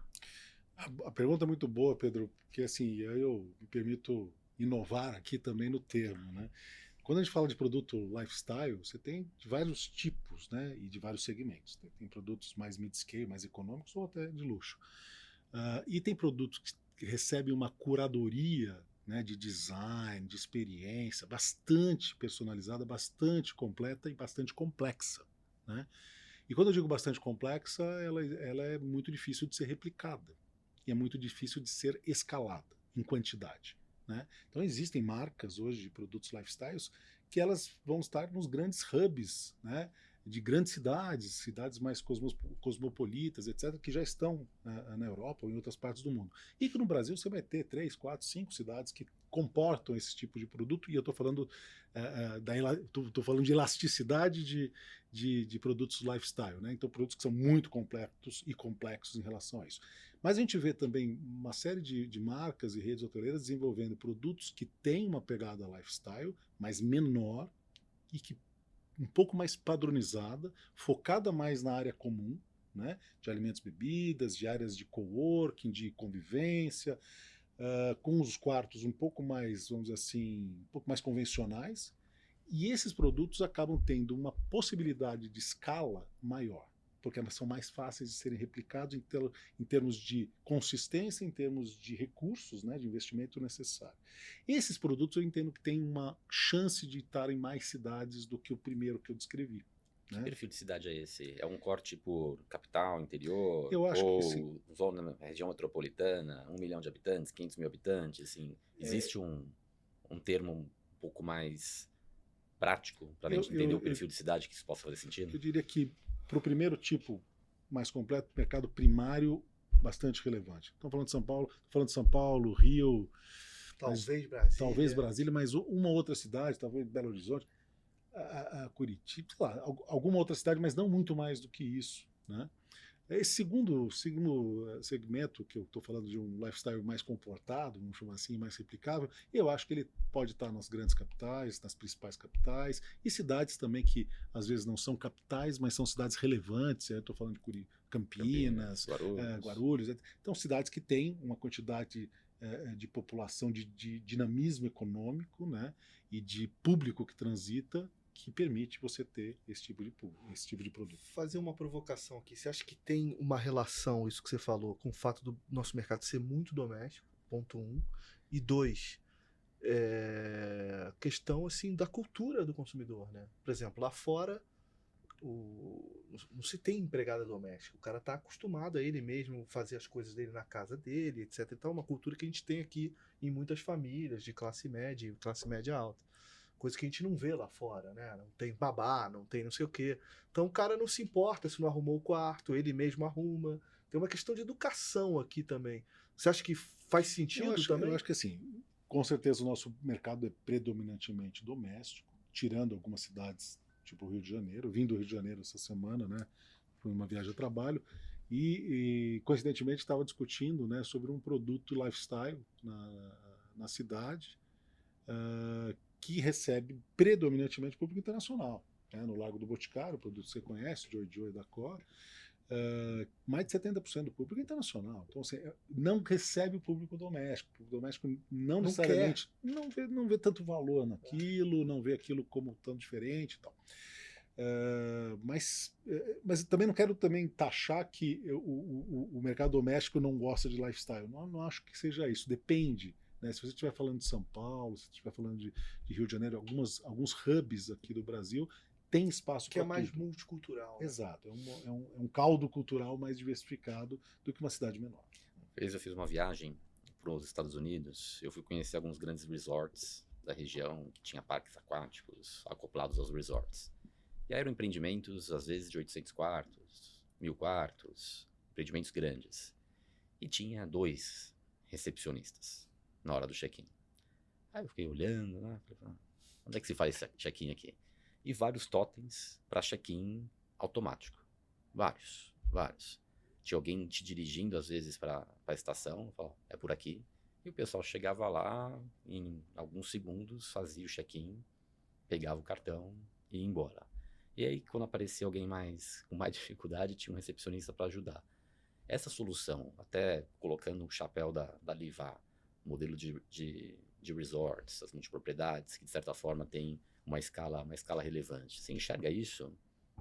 A pergunta é muito boa, Pedro, porque assim, eu me permito inovar aqui também no termo, né? Quando a gente fala de produto lifestyle, você tem de vários tipos, né? E de vários segmentos. Tem produtos mais mid-scale, mais econômicos ou até de luxo. E tem produtos que recebem uma curadoria, né, de design, de experiência, bastante personalizada, bastante completa e bastante complexa, né? E quando eu digo bastante complexa, ela é muito difícil de ser replicada e é muito difícil de ser escalada em quantidade, né? Então existem marcas hoje de produtos lifestyles que elas vão estar nos grandes hubs, né, de grandes cidades mais cosmopolitas, etc., que já estão na Europa ou em outras partes do mundo. E que no Brasil você vai ter 3, 4, 5 cidades que comportam esse tipo de produto, e eu estou falando, falando de elasticidade de produtos lifestyle, né? Então produtos que são muito complexos em relação a isso. Mas a gente vê também uma série de marcas e redes hoteleiras desenvolvendo produtos que têm uma pegada lifestyle, mas menor e que um pouco mais padronizada, focada mais na área comum, né, de alimentos e bebidas, de áreas de coworking, de convivência, com os quartos um pouco mais, vamos dizer assim, um pouco mais convencionais, e esses produtos acabam tendo uma possibilidade de escala maior, porque elas são mais fáceis de serem replicados em termos de consistência, em termos de recursos, né, de investimento necessário. Esses produtos eu entendo que têm uma chance de estar em mais cidades do que o primeiro que eu descrevi. Que né? perfil de cidade é esse? É um corte por capital, interior? Eu acho ou que sim. zona, região metropolitana, 1 milhão de habitantes, 500 mil habitantes? Assim, existe um termo um pouco mais prático para a gente entender o perfil de cidade que isso possa fazer sentido? Eu diria que para o primeiro tipo mais completo, mercado primário bastante relevante. Estamos falando de São Paulo, Rio, talvez Brasília, mas uma outra cidade, talvez Belo Horizonte, Curitiba, sei lá, alguma outra cidade, mas não muito mais do que isso, né? Esse segundo segmento, que eu estou falando de um lifestyle mais comportado, vamos chamar assim, mais replicável, eu acho que ele pode estar nas grandes capitais, nas principais capitais, e cidades também que às vezes não são capitais, mas são cidades relevantes. Eu estou falando de Campinas, Guarulhos. Então, cidades que têm uma quantidade de população, de dinamismo econômico, né, e de público que transita, que permite você ter esse tipo de produto. Fazer uma provocação aqui. Você acha que tem uma relação, isso que você falou, com o fato do nosso mercado ser muito doméstico, ponto 1, e 2, questão assim da cultura do consumidor, né? Por exemplo, lá fora não se tem empregada doméstica. O cara está acostumado a ele mesmo fazer as coisas dele na casa dele, etc. Então é uma cultura que a gente tem aqui em muitas famílias de classe média alta. Coisa que a gente não vê lá fora, né? Não tem babá, não tem não sei o quê. Então o cara não se importa se não arrumou o quarto, ele mesmo arruma. Tem uma questão de educação aqui também. Você acha que faz sentido também? Eu acho que assim, com certeza o nosso mercado é predominantemente doméstico, tirando algumas cidades, tipo o Rio de Janeiro. Vim do Rio de Janeiro essa semana, né? Foi uma viagem a trabalho. E coincidentemente estava discutindo, né, sobre um produto lifestyle na cidade, que recebe predominantemente público internacional. Né? No Lago do Boticário, o produto que você conhece, Joy Joy da Cor, mais de 70% do público é internacional. Então, assim, não recebe o público doméstico. O público doméstico não necessariamente não vê tanto valor naquilo, não vê aquilo como tão diferente e tal. Mas também não quero também taxar que o mercado doméstico não gosta de lifestyle. Não acho que seja isso. Depende. Né? Se você estiver falando de São Paulo, se você estiver falando de Rio de Janeiro, alguns hubs aqui do Brasil, tem espaço Que é para mais tudo. multicultural. Né? Exato, é um caldo cultural mais diversificado do que uma cidade menor. Eu fiz uma viagem para os Estados Unidos, eu fui conhecer alguns grandes resorts da região, que tinha parques aquáticos acoplados aos resorts. E aí eram empreendimentos, às vezes, de 800 quartos, 1000 quartos, empreendimentos grandes. E tinha 2 recepcionistas na hora do check-in. Aí eu fiquei olhando, né? Falei, onde é que se faz esse check-in aqui? E vários totens para check-in automático. Vários. Tinha alguém te dirigindo, às vezes, para a estação, falava, é por aqui. E o pessoal chegava lá, em alguns segundos, fazia o check-in, pegava o cartão e ia embora. E aí, quando aparecia alguém com mais dificuldade, tinha um recepcionista para ajudar. Essa solução, até colocando o chapéu da Livá, modelo de resorts, as multipropriedades, que de certa forma tem uma escala relevante. Você enxerga isso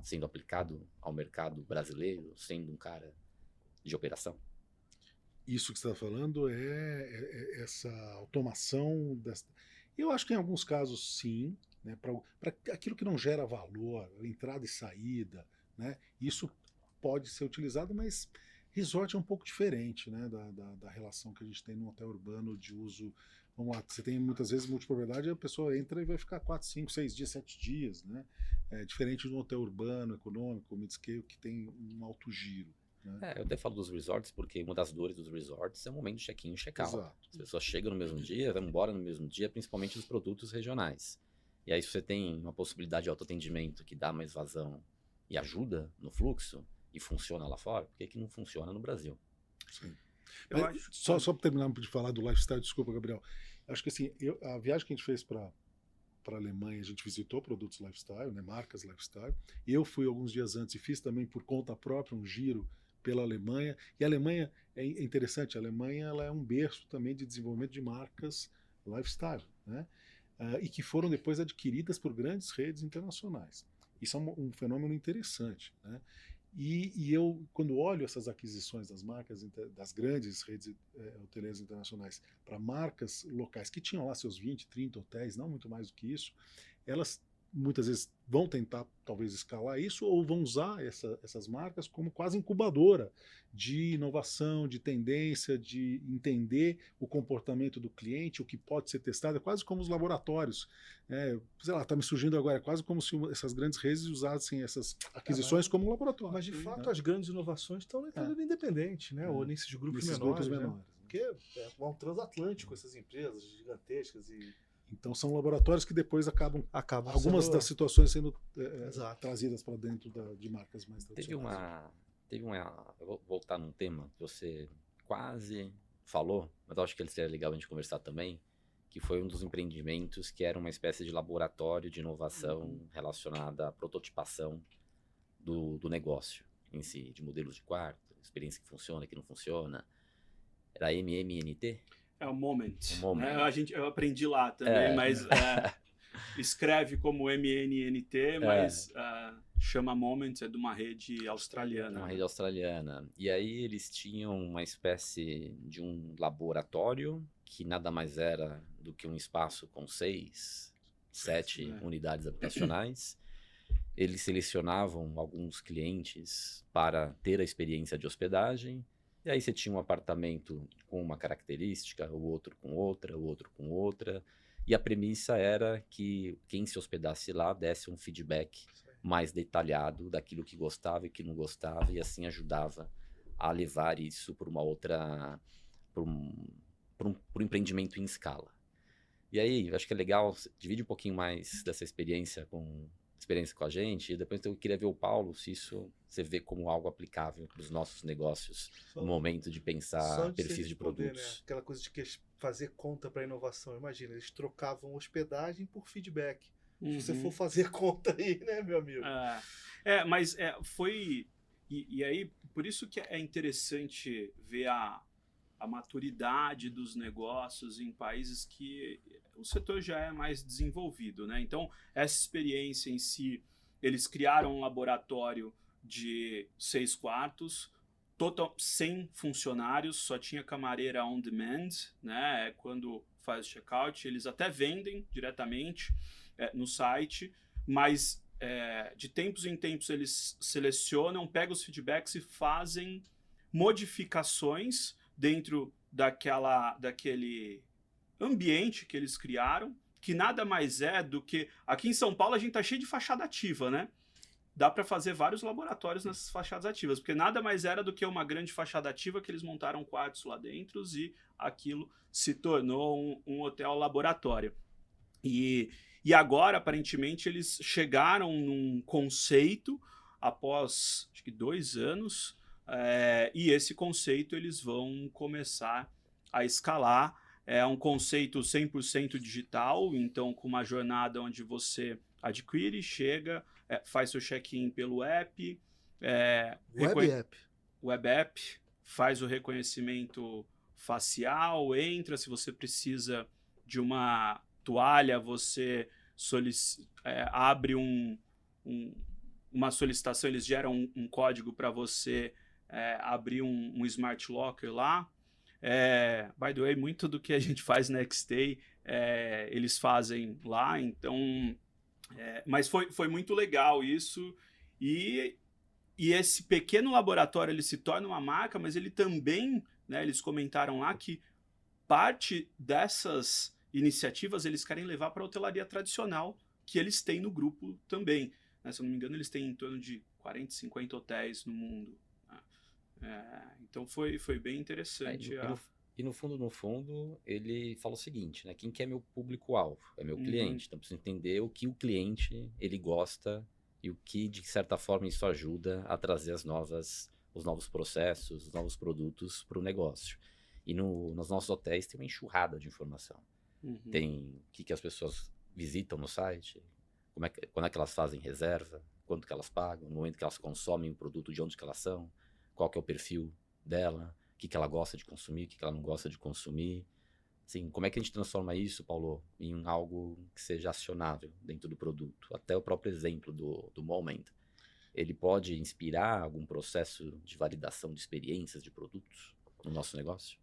sendo aplicado ao mercado brasileiro, sendo um cara de operação? Isso que você está falando essa automação. Eu acho que em alguns casos sim, né, para aquilo que não gera valor, entrada e saída, né, isso pode ser utilizado, mas resort é um pouco diferente, né, da relação que a gente tem no hotel urbano de uso. Vamos lá, você tem muitas vezes multipropriedade, a pessoa entra e vai ficar 4, 5, 6 dias, 7 dias, né? É diferente de um hotel urbano, econômico, mid-scale, que tem um alto giro. Né? Eu até falo dos resorts porque uma das dores dos resorts é o momento de check-in e check-out. Exato. As pessoas chegam no mesmo dia, vão embora no mesmo dia, principalmente os produtos regionais. E aí, se você tem uma possibilidade de autoatendimento que dá mais vazão e ajuda no fluxo, e funciona lá fora, por que não funciona no Brasil? Sim. Eu Mas, acho... só para terminar de falar do lifestyle, desculpa, Gabriel. Acho que assim, a viagem que a gente fez para a Alemanha, a gente visitou produtos lifestyle, né, marcas lifestyle. Eu fui alguns dias antes e fiz também por conta própria um giro pela Alemanha. E a Alemanha é interessante, a Alemanha ela é um berço também de desenvolvimento de marcas lifestyle, né? E que foram depois adquiridas por grandes redes internacionais. Isso é um fenômeno interessante, né? E eu, quando olho essas aquisições das marcas, das grandes redes hoteleiras internacionais para marcas locais que tinham lá seus 20, 30 hotéis, não muito mais do que isso, elas muitas vezes vão tentar talvez escalar isso ou vão usar essas marcas como quase incubadora de inovação, de tendência, de entender o comportamento do cliente, o que pode ser testado, é quase como os laboratórios. Sei lá, está me surgindo agora, é quase como se essas grandes redes usassem essas aquisições como um laboratório. Mas de fato as grandes inovações estão entrando independente, né? Ou nesses grupos menores. Né? Porque é um transatlântico essas empresas gigantescas e então são laboratórios que depois acabam algumas sendo... das situações sendo trazidas para dentro de marcas mais tradicionais. Eu vou voltar num tema que você quase falou, mas eu acho que ele seria legal a gente conversar também, que foi um dos empreendimentos que era uma espécie de laboratório de inovação relacionada à prototipação do negócio em si, de modelos de quarto, experiência que funciona, que não funciona. Era a MMNT? É o Moment. Moment. Eu aprendi lá também, mas escreve como MNNT, mas chama Moment, é de uma rede australiana. Uma rede australiana. E aí eles tinham uma espécie de um laboratório que nada mais era do que um espaço com 6, 7 unidades habitacionais. Eles selecionavam alguns clientes para ter a experiência de hospedagem. E aí você tinha um apartamento com uma característica, o outro com outra, o outro com outra. E a premissa era que quem se hospedasse lá desse um feedback mais detalhado daquilo que gostava e que não gostava, e assim ajudava a levar isso para uma outra, para um empreendimento em escala. E aí, acho que é legal, divide um pouquinho mais dessa experiência com a gente, e depois eu queria ver o Paulo, se isso você vê como algo aplicável para os nossos negócios no momento de pensar perfis de produtos. Né? Aquela coisa de fazer conta para inovação. Imagina, eles trocavam hospedagem por feedback. Se você for fazer conta aí, né, meu amigo? Mas foi... E aí, por isso que é interessante ver a maturidade dos negócios em países que o setor já é mais desenvolvido, né? Então, essa experiência em si, eles criaram um laboratório de 6 quartos, sem funcionários, só tinha camareira on demand, né? Quando faz o check-out, eles até vendem diretamente no site, mas de tempos em tempos eles selecionam, pegam os feedbacks e fazem modificações dentro daquele ambiente que eles criaram, que nada mais é do que... Aqui em São Paulo a gente tá cheio de fachada ativa, né? Dá para fazer vários laboratórios nessas fachadas ativas, porque nada mais era do que uma grande fachada ativa que eles montaram quartos lá dentro e aquilo se tornou um hotel laboratório. E agora, aparentemente, eles chegaram num conceito após, acho que 2 anos, e esse conceito eles vão começar a escalar. É um conceito 100% digital, então com uma jornada onde você adquire, chega, faz seu check-in pelo app, web app, faz o reconhecimento facial, entra, se você precisa de uma toalha, você abre uma solicitação, eles geram um código para você abrir um smart locker lá. By the way, muito do que a gente faz na Xstay, eles fazem lá, então... mas foi muito legal isso, e esse pequeno laboratório ele se torna uma marca, mas ele também, né, eles comentaram lá que parte dessas iniciativas eles querem levar para a hotelaria tradicional que eles têm no grupo também, né? Se eu não me engano, eles têm em torno de 40, 50 hotéis no mundo, né? Então foi bem interessante. E no fundo, ele fala o seguinte, né? Quem que é meu público-alvo? É meu cliente. Então, preciso entender o que o cliente ele gosta e o que, de certa forma, isso ajuda a trazer os novos processos, os novos produtos para o negócio. E nos nossos hotéis tem uma enxurrada de informação. Tem o que as pessoas visitam no site, quando é que elas fazem reserva, quanto que elas pagam, no momento que elas consomem o produto, de onde que elas são, qual que é o perfil dela, o que ela gosta de consumir, o que ela não gosta de consumir. Assim, como é que a gente transforma isso, Paulo, em algo que seja acionável dentro do produto? Até o próprio exemplo do Moment. Ele pode inspirar algum processo de validação de experiências de produtos no nosso negócio?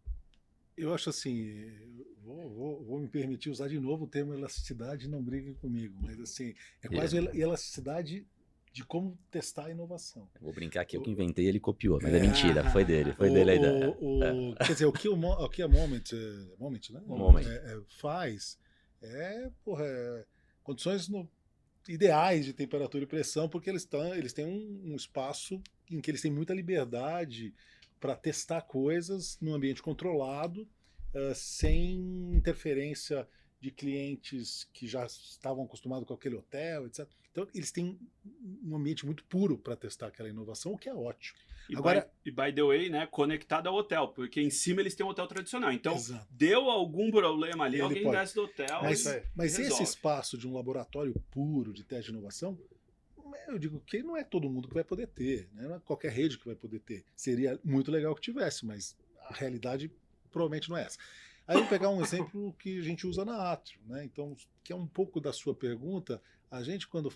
Eu acho assim, vou me permitir usar de novo o termo elasticidade, não briguem comigo, mas assim, quase elasticidade de como testar a inovação. Eu vou brincar que eu que inventei, ele copiou, mas é mentira, foi dele a ideia. Quer dizer, o que a Moment, né? Moment. Faz condições ideais de temperatura e pressão, porque eles têm um espaço em que eles têm muita liberdade para testar coisas num ambiente controlado, sem interferência de clientes que já estavam acostumados com aquele hotel, etc. Então, eles têm um ambiente muito puro para testar aquela inovação, o que é ótimo. Agora, by the way, né, conectado ao hotel, porque em cima eles têm um hotel tradicional. Então, deu algum problema ali, alguém desce do hotel. Mas esse espaço de um laboratório puro de teste de inovação, eu digo que não é todo mundo que vai poder ter, né? Não é qualquer rede que vai poder ter. Seria muito legal que tivesse, mas a realidade provavelmente não é essa. Aí eu vou pegar um exemplo que a gente usa na Atrio, né? Então, que é um pouco da sua pergunta, a gente quando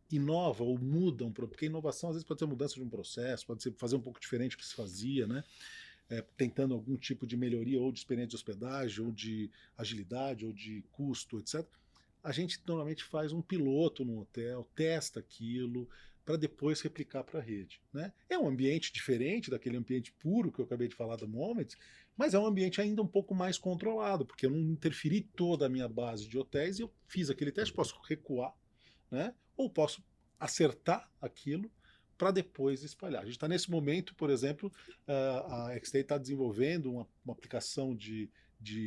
inova ou muda porque inovação às vezes pode ser mudança de um processo, pode ser fazer um pouco diferente do que se fazia, né? Tentando algum tipo de melhoria ou de experiência de hospedagem, ou de agilidade, ou de custo, etc. A gente normalmente faz um piloto no hotel, testa aquilo, para depois replicar para a rede, né? É um ambiente diferente daquele ambiente puro que eu acabei de falar do Moment, mas é um ambiente ainda um pouco mais controlado, porque eu não interferi toda a minha base de hotéis e eu fiz aquele teste, posso recuar, né? Ou posso acertar aquilo para depois espalhar. A gente está nesse momento, por exemplo, a Xstay está desenvolvendo uma aplicação de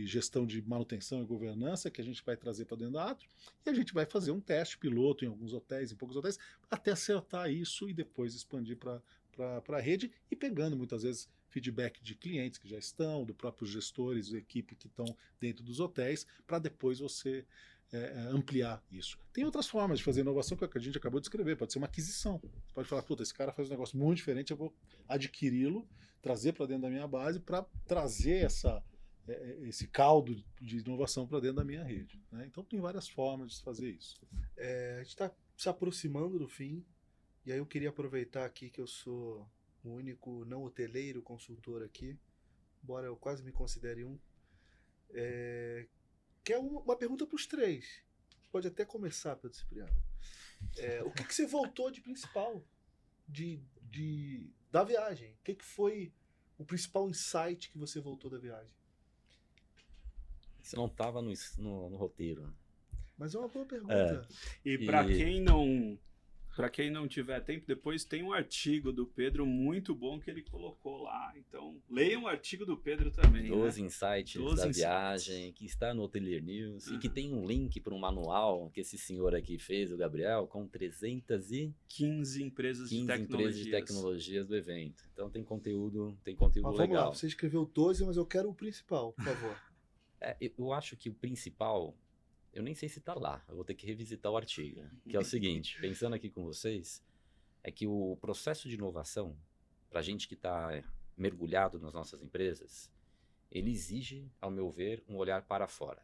gestão de manutenção e governança que a gente vai trazer para dentro da Atrio, e a gente vai fazer um teste piloto em alguns hotéis, em poucos hotéis, até acertar isso e depois expandir para a rede, e pegando muitas vezes feedback de clientes que já estão, dos próprios gestores, da equipe que estão dentro dos hotéis, para depois você ampliar isso. Tem outras formas de fazer inovação que a gente acabou de escrever, pode ser uma aquisição. Você pode falar, puta, esse cara faz um negócio muito diferente, eu vou adquiri-lo, trazer para dentro da minha base, para trazer esse caldo de inovação para dentro da minha rede, né? Então tem várias formas de fazer isso. A gente está se aproximando do fim, e aí eu queria aproveitar aqui que eu sou o único não hoteleiro consultor aqui, embora eu quase me considere um, que é uma pergunta para os três. pode até começar, Pedro Cipriano. O que você voltou de principal da viagem? O que foi o principal insight que você voltou da viagem? Isso não estava no roteiro. Mas é uma boa pergunta. E para quem não tiver tempo, depois tem um artigo do Pedro muito bom que ele colocou lá. Então, leiam o artigo do Pedro também. 12 insights da viagem, que está no Hotelier News, e que tem um link para um manual que esse senhor aqui fez, o Gabriel, com 315 empresas de tecnologias do evento. Então tem conteúdo Mas vamos legal. lá, você escreveu 12, mas eu quero o principal, por favor. Eu acho que o principal, eu nem sei se está lá, eu vou ter que revisitar o artigo, que é o seguinte, pensando aqui com vocês, é que o processo de inovação, para a gente que está mergulhado nas nossas empresas, ele exige, ao meu ver, um olhar para fora.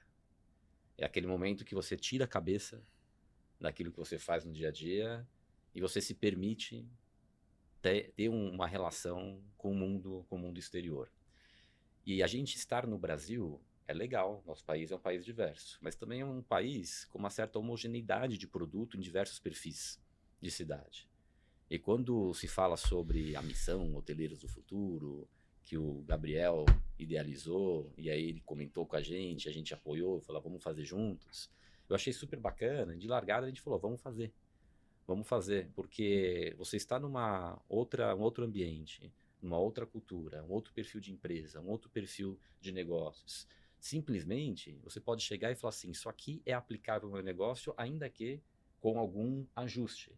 É aquele momento que você tira a cabeça daquilo que você faz no dia a dia e você se permite ter uma relação com o mundo exterior. E a gente estar no Brasil é legal, nosso país é um país diverso, mas também é um país com uma certa homogeneidade de produto em diversos perfis de cidade. E quando se fala sobre a missão Hoteleiros do Futuro, que o Gabriel idealizou, e aí ele comentou com a gente apoiou, falou, vamos fazer juntos, eu achei super bacana. De largada a gente falou, vamos fazer, porque você está um outro ambiente, numa outra cultura, um outro perfil de empresa, um outro perfil de negócios. Simplesmente, você pode chegar e falar assim, isso aqui é aplicável ao meu negócio, ainda que com algum ajuste.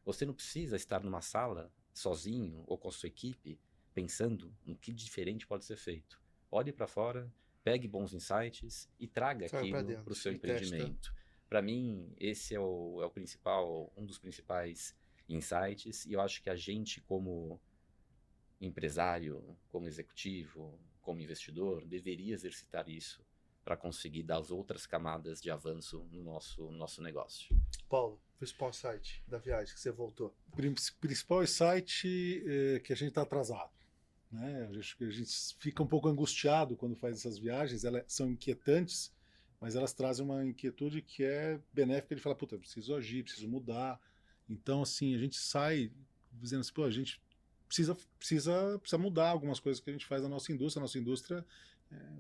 Você não precisa estar numa sala, sozinho, ou com a sua equipe, pensando no que diferente pode ser feito. Olhe para fora, pegue bons insights e traga aquilo para o seu empreendimento. Para mim, esse é o principal, um dos principais insights, e eu acho que a gente, como empresário, como executivo, como investidor, deveria exercitar isso para conseguir dar as outras camadas de avanço no nosso negócio. Paulo, principal insight da viagem que você voltou? Principal insight é que a gente está atrasado. Né? A gente fica um pouco angustiado quando faz essas viagens, elas são inquietantes, mas elas trazem uma inquietude que é benéfica de falar, puta, eu preciso agir, preciso mudar. Então, assim, a gente sai dizendo assim, pô, a gente precisa mudar algumas coisas que a gente faz na nossa indústria. A nossa indústria,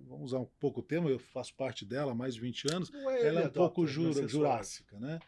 vamos usar um pouco o termo, eu faço parte dela há mais de 20 anos, ela é um pouco jurássica, né?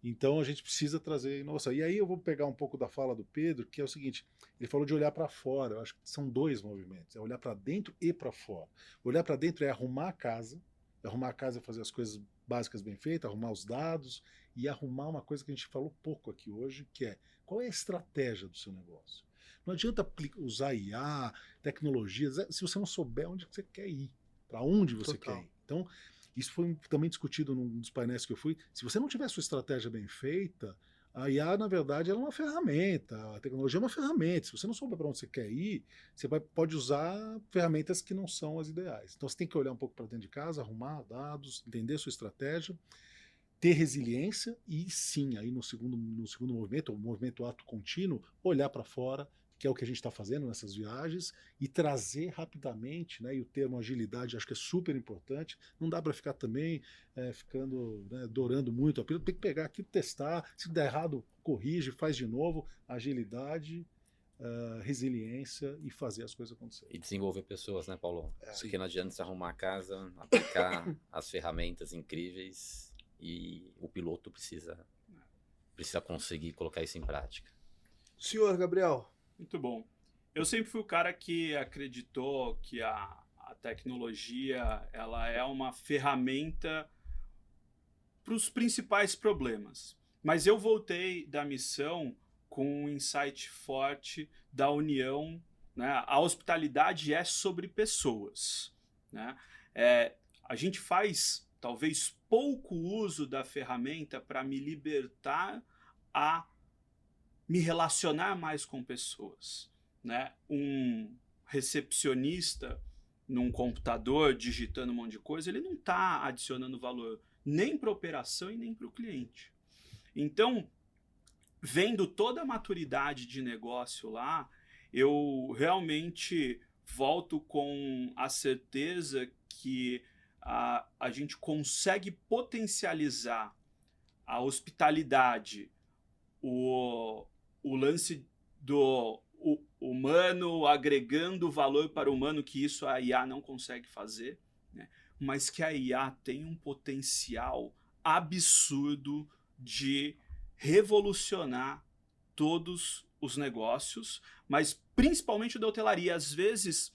Então a gente precisa trazer inovação. E aí eu vou pegar um pouco da fala do Pedro, que é o seguinte, ele falou de olhar para fora. Eu acho que são dois movimentos, é olhar para dentro e para fora. Olhar para dentro é arrumar a casa é fazer as coisas básicas bem feitas, arrumar os dados e arrumar uma coisa que a gente falou pouco aqui hoje, que é qual é a estratégia do seu negócio. Não adianta usar IA, tecnologias, se você não souber onde você quer ir, para onde você quer ir. Então, isso foi também discutido num dos painéis que eu fui. Se você não tiver a sua estratégia bem feita, a IA, na verdade, ela é uma ferramenta, a tecnologia é uma ferramenta. Se você não souber para onde você quer ir, você pode usar ferramentas que não são as ideais. Então, você tem que olhar um pouco para dentro de casa, arrumar dados, entender a sua estratégia, ter resiliência e, sim, aí no segundo movimento, o movimento ato contínuo, olhar para fora, que é o que a gente está fazendo nessas viagens, e trazer rapidamente, né, e o termo agilidade acho que é super importante. Não dá para ficar também ficando, né, dourando muito a pílula, tem que pegar aquilo, testar, se der errado, corrige, faz de novo. Agilidade, resiliência e fazer as coisas acontecerem. E desenvolver pessoas, né, Paulo? Porque não adianta você arrumar a casa, aplicar as ferramentas incríveis e o piloto precisa conseguir colocar isso em prática. Senhor Gabriel. Muito bom. Eu sempre fui o cara que acreditou que a tecnologia ela é uma ferramenta para os principais problemas. Mas eu voltei da missão com um insight forte da união, né? A hospitalidade é sobre pessoas, né? A gente faz talvez pouco uso da ferramenta para me libertar a me relacionar mais com pessoas, né? Um recepcionista num computador digitando um monte de coisa, ele não está adicionando valor nem para a operação e nem para o cliente. Então, vendo toda a maturidade de negócio lá, eu realmente volto com a certeza que a gente consegue potencializar a hospitalidade, o lance do humano agregando valor para o humano, que isso a IA não consegue fazer, né? Mas que a IA tem um potencial absurdo de revolucionar todos os negócios, mas principalmente o da hotelaria. Às vezes,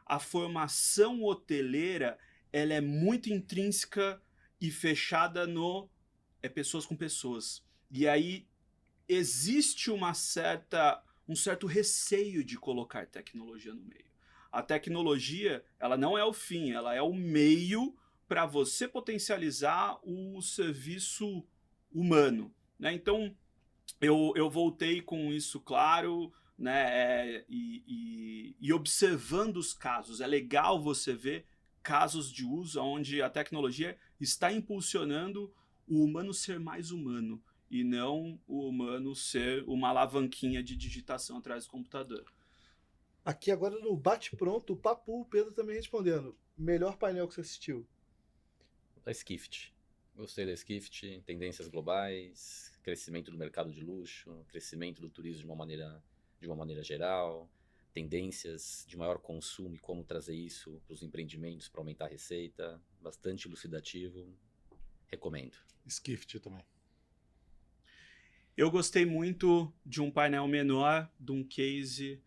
a formação hoteleira ela é muito intrínseca e fechada no pessoas com pessoas. E aí existe um certo receio de colocar tecnologia no meio. A tecnologia, ela não é o fim, ela é o meio para você potencializar o serviço humano, né? Então, eu voltei com isso claro, né? E observando os casos. É legal você ver casos de uso onde a tecnologia está impulsionando o humano ser mais humano e não o humano ser uma alavanquinha de digitação atrás do computador. Aqui agora no bate-pronto, o Papu, o Pedro também respondendo. Melhor painel que você assistiu? Da Skift. Gostei da Skift, tendências globais, crescimento do mercado de luxo, crescimento do turismo de uma maneira geral, tendências de maior consumo e como trazer isso para os empreendimentos para aumentar a receita, bastante elucidativo, recomendo. Skift também. Eu gostei muito de um painel menor, de um case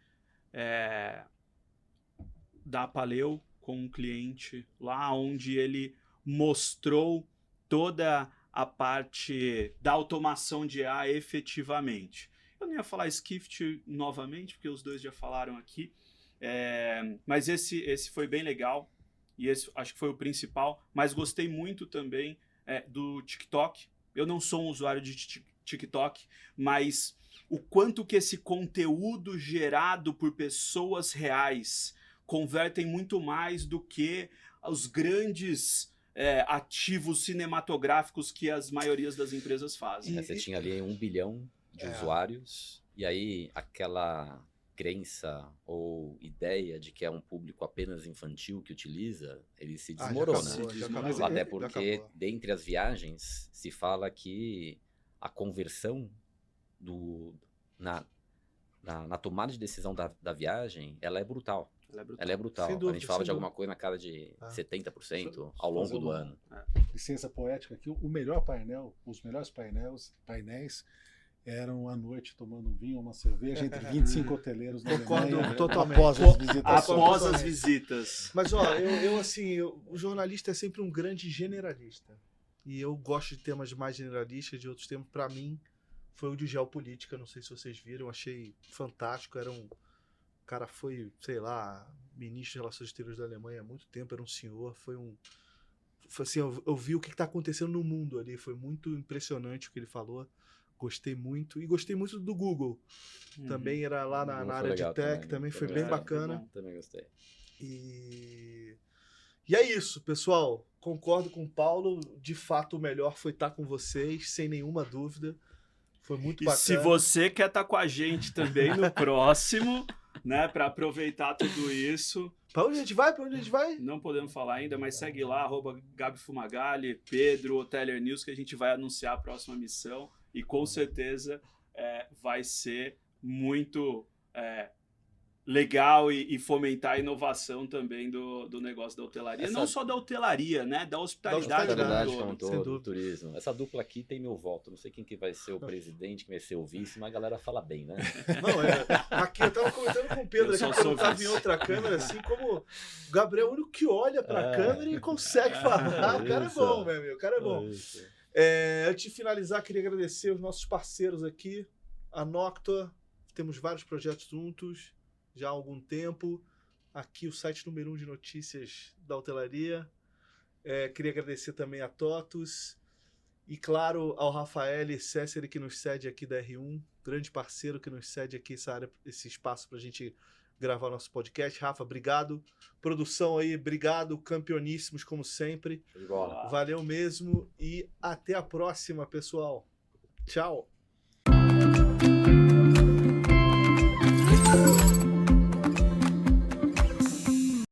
da Paleo com um cliente lá, onde ele mostrou toda a parte da automação de IA efetivamente. Eu não ia falar Skift novamente, porque os dois já falaram aqui, mas esse foi bem legal, e esse acho que foi o principal, mas gostei muito também do TikTok. Eu não sou um usuário de TikTok, mas o quanto que esse conteúdo gerado por pessoas reais convertem muito mais do que os grandes ativos cinematográficos que as maiorias das empresas fazem. Você tinha ali 1 bilhão de usuários, e aí aquela crença ou ideia de que é um público apenas infantil que utiliza, ele se desmorona. Já acabou. Até porque, dentre as viagens, se fala que a conversão na tomada de decisão da viagem, ela é brutal. Ela é brutal. Dúvida, a gente fala de alguma coisa na cara de 70% ao longo do ano. Licença poética aqui, o melhor painel, os melhores painéis eram à noite tomando um vinho, uma cerveja, entre 25 hoteleiros na Alemanha, totalmente. Após as visitas. Mas ó, o jornalista é sempre um grande generalista. E eu gosto de temas mais generalistas, de outros temas. Para mim, foi o de geopolítica, não sei se vocês viram, achei fantástico. O cara foi, sei lá, ministro de Relações Exteriores da Alemanha há muito tempo, era um senhor, foi assim, eu vi o que está acontecendo no mundo ali, foi muito impressionante o que ele falou. Gostei muito. E gostei muito do Google. Também era lá na área de tech, também foi bem bacana. Também gostei. E é isso, pessoal. Concordo com o Paulo. De fato, o melhor foi estar com vocês, sem nenhuma dúvida. Foi muito bacana. E se você quer estar com a gente também no próximo, né, para aproveitar tudo isso. Para onde a gente vai? Para onde a gente vai? Não podemos falar ainda, mas segue lá, @GabiFumagalli, Pedro, Hoteler News, que a gente vai anunciar a próxima missão. E com certeza vai ser muito legal e fomentar a inovação também do negócio da hotelaria. Não só da hotelaria, né? Da hospitalidade como um todo, do turismo. Essa dupla aqui tem meu voto. Não sei quem que vai ser o presidente, quem vai ser o vice, mas a galera fala bem, né? Não, aqui eu tava comentando com o Pedro, que eu tava em outra câmera, assim como o Gabriel é o único que olha pra câmera e consegue falar. O cara é bom, meu amigo, o cara é bom. Antes de finalizar, queria agradecer os nossos parceiros aqui, a Noctua. Temos vários projetos juntos já há algum tempo. Aqui o site número 1 de notícias da hotelaria. Queria agradecer também a TOTUS e, claro, ao Rafael Cesseri, que nos cede aqui da R1, grande parceiro que nos cede aqui esse espaço para a gente gravar nosso podcast. Rafa, obrigado. Produção aí, obrigado. Campeoníssimos, como sempre. Valeu mesmo. E até a próxima, pessoal. Tchau.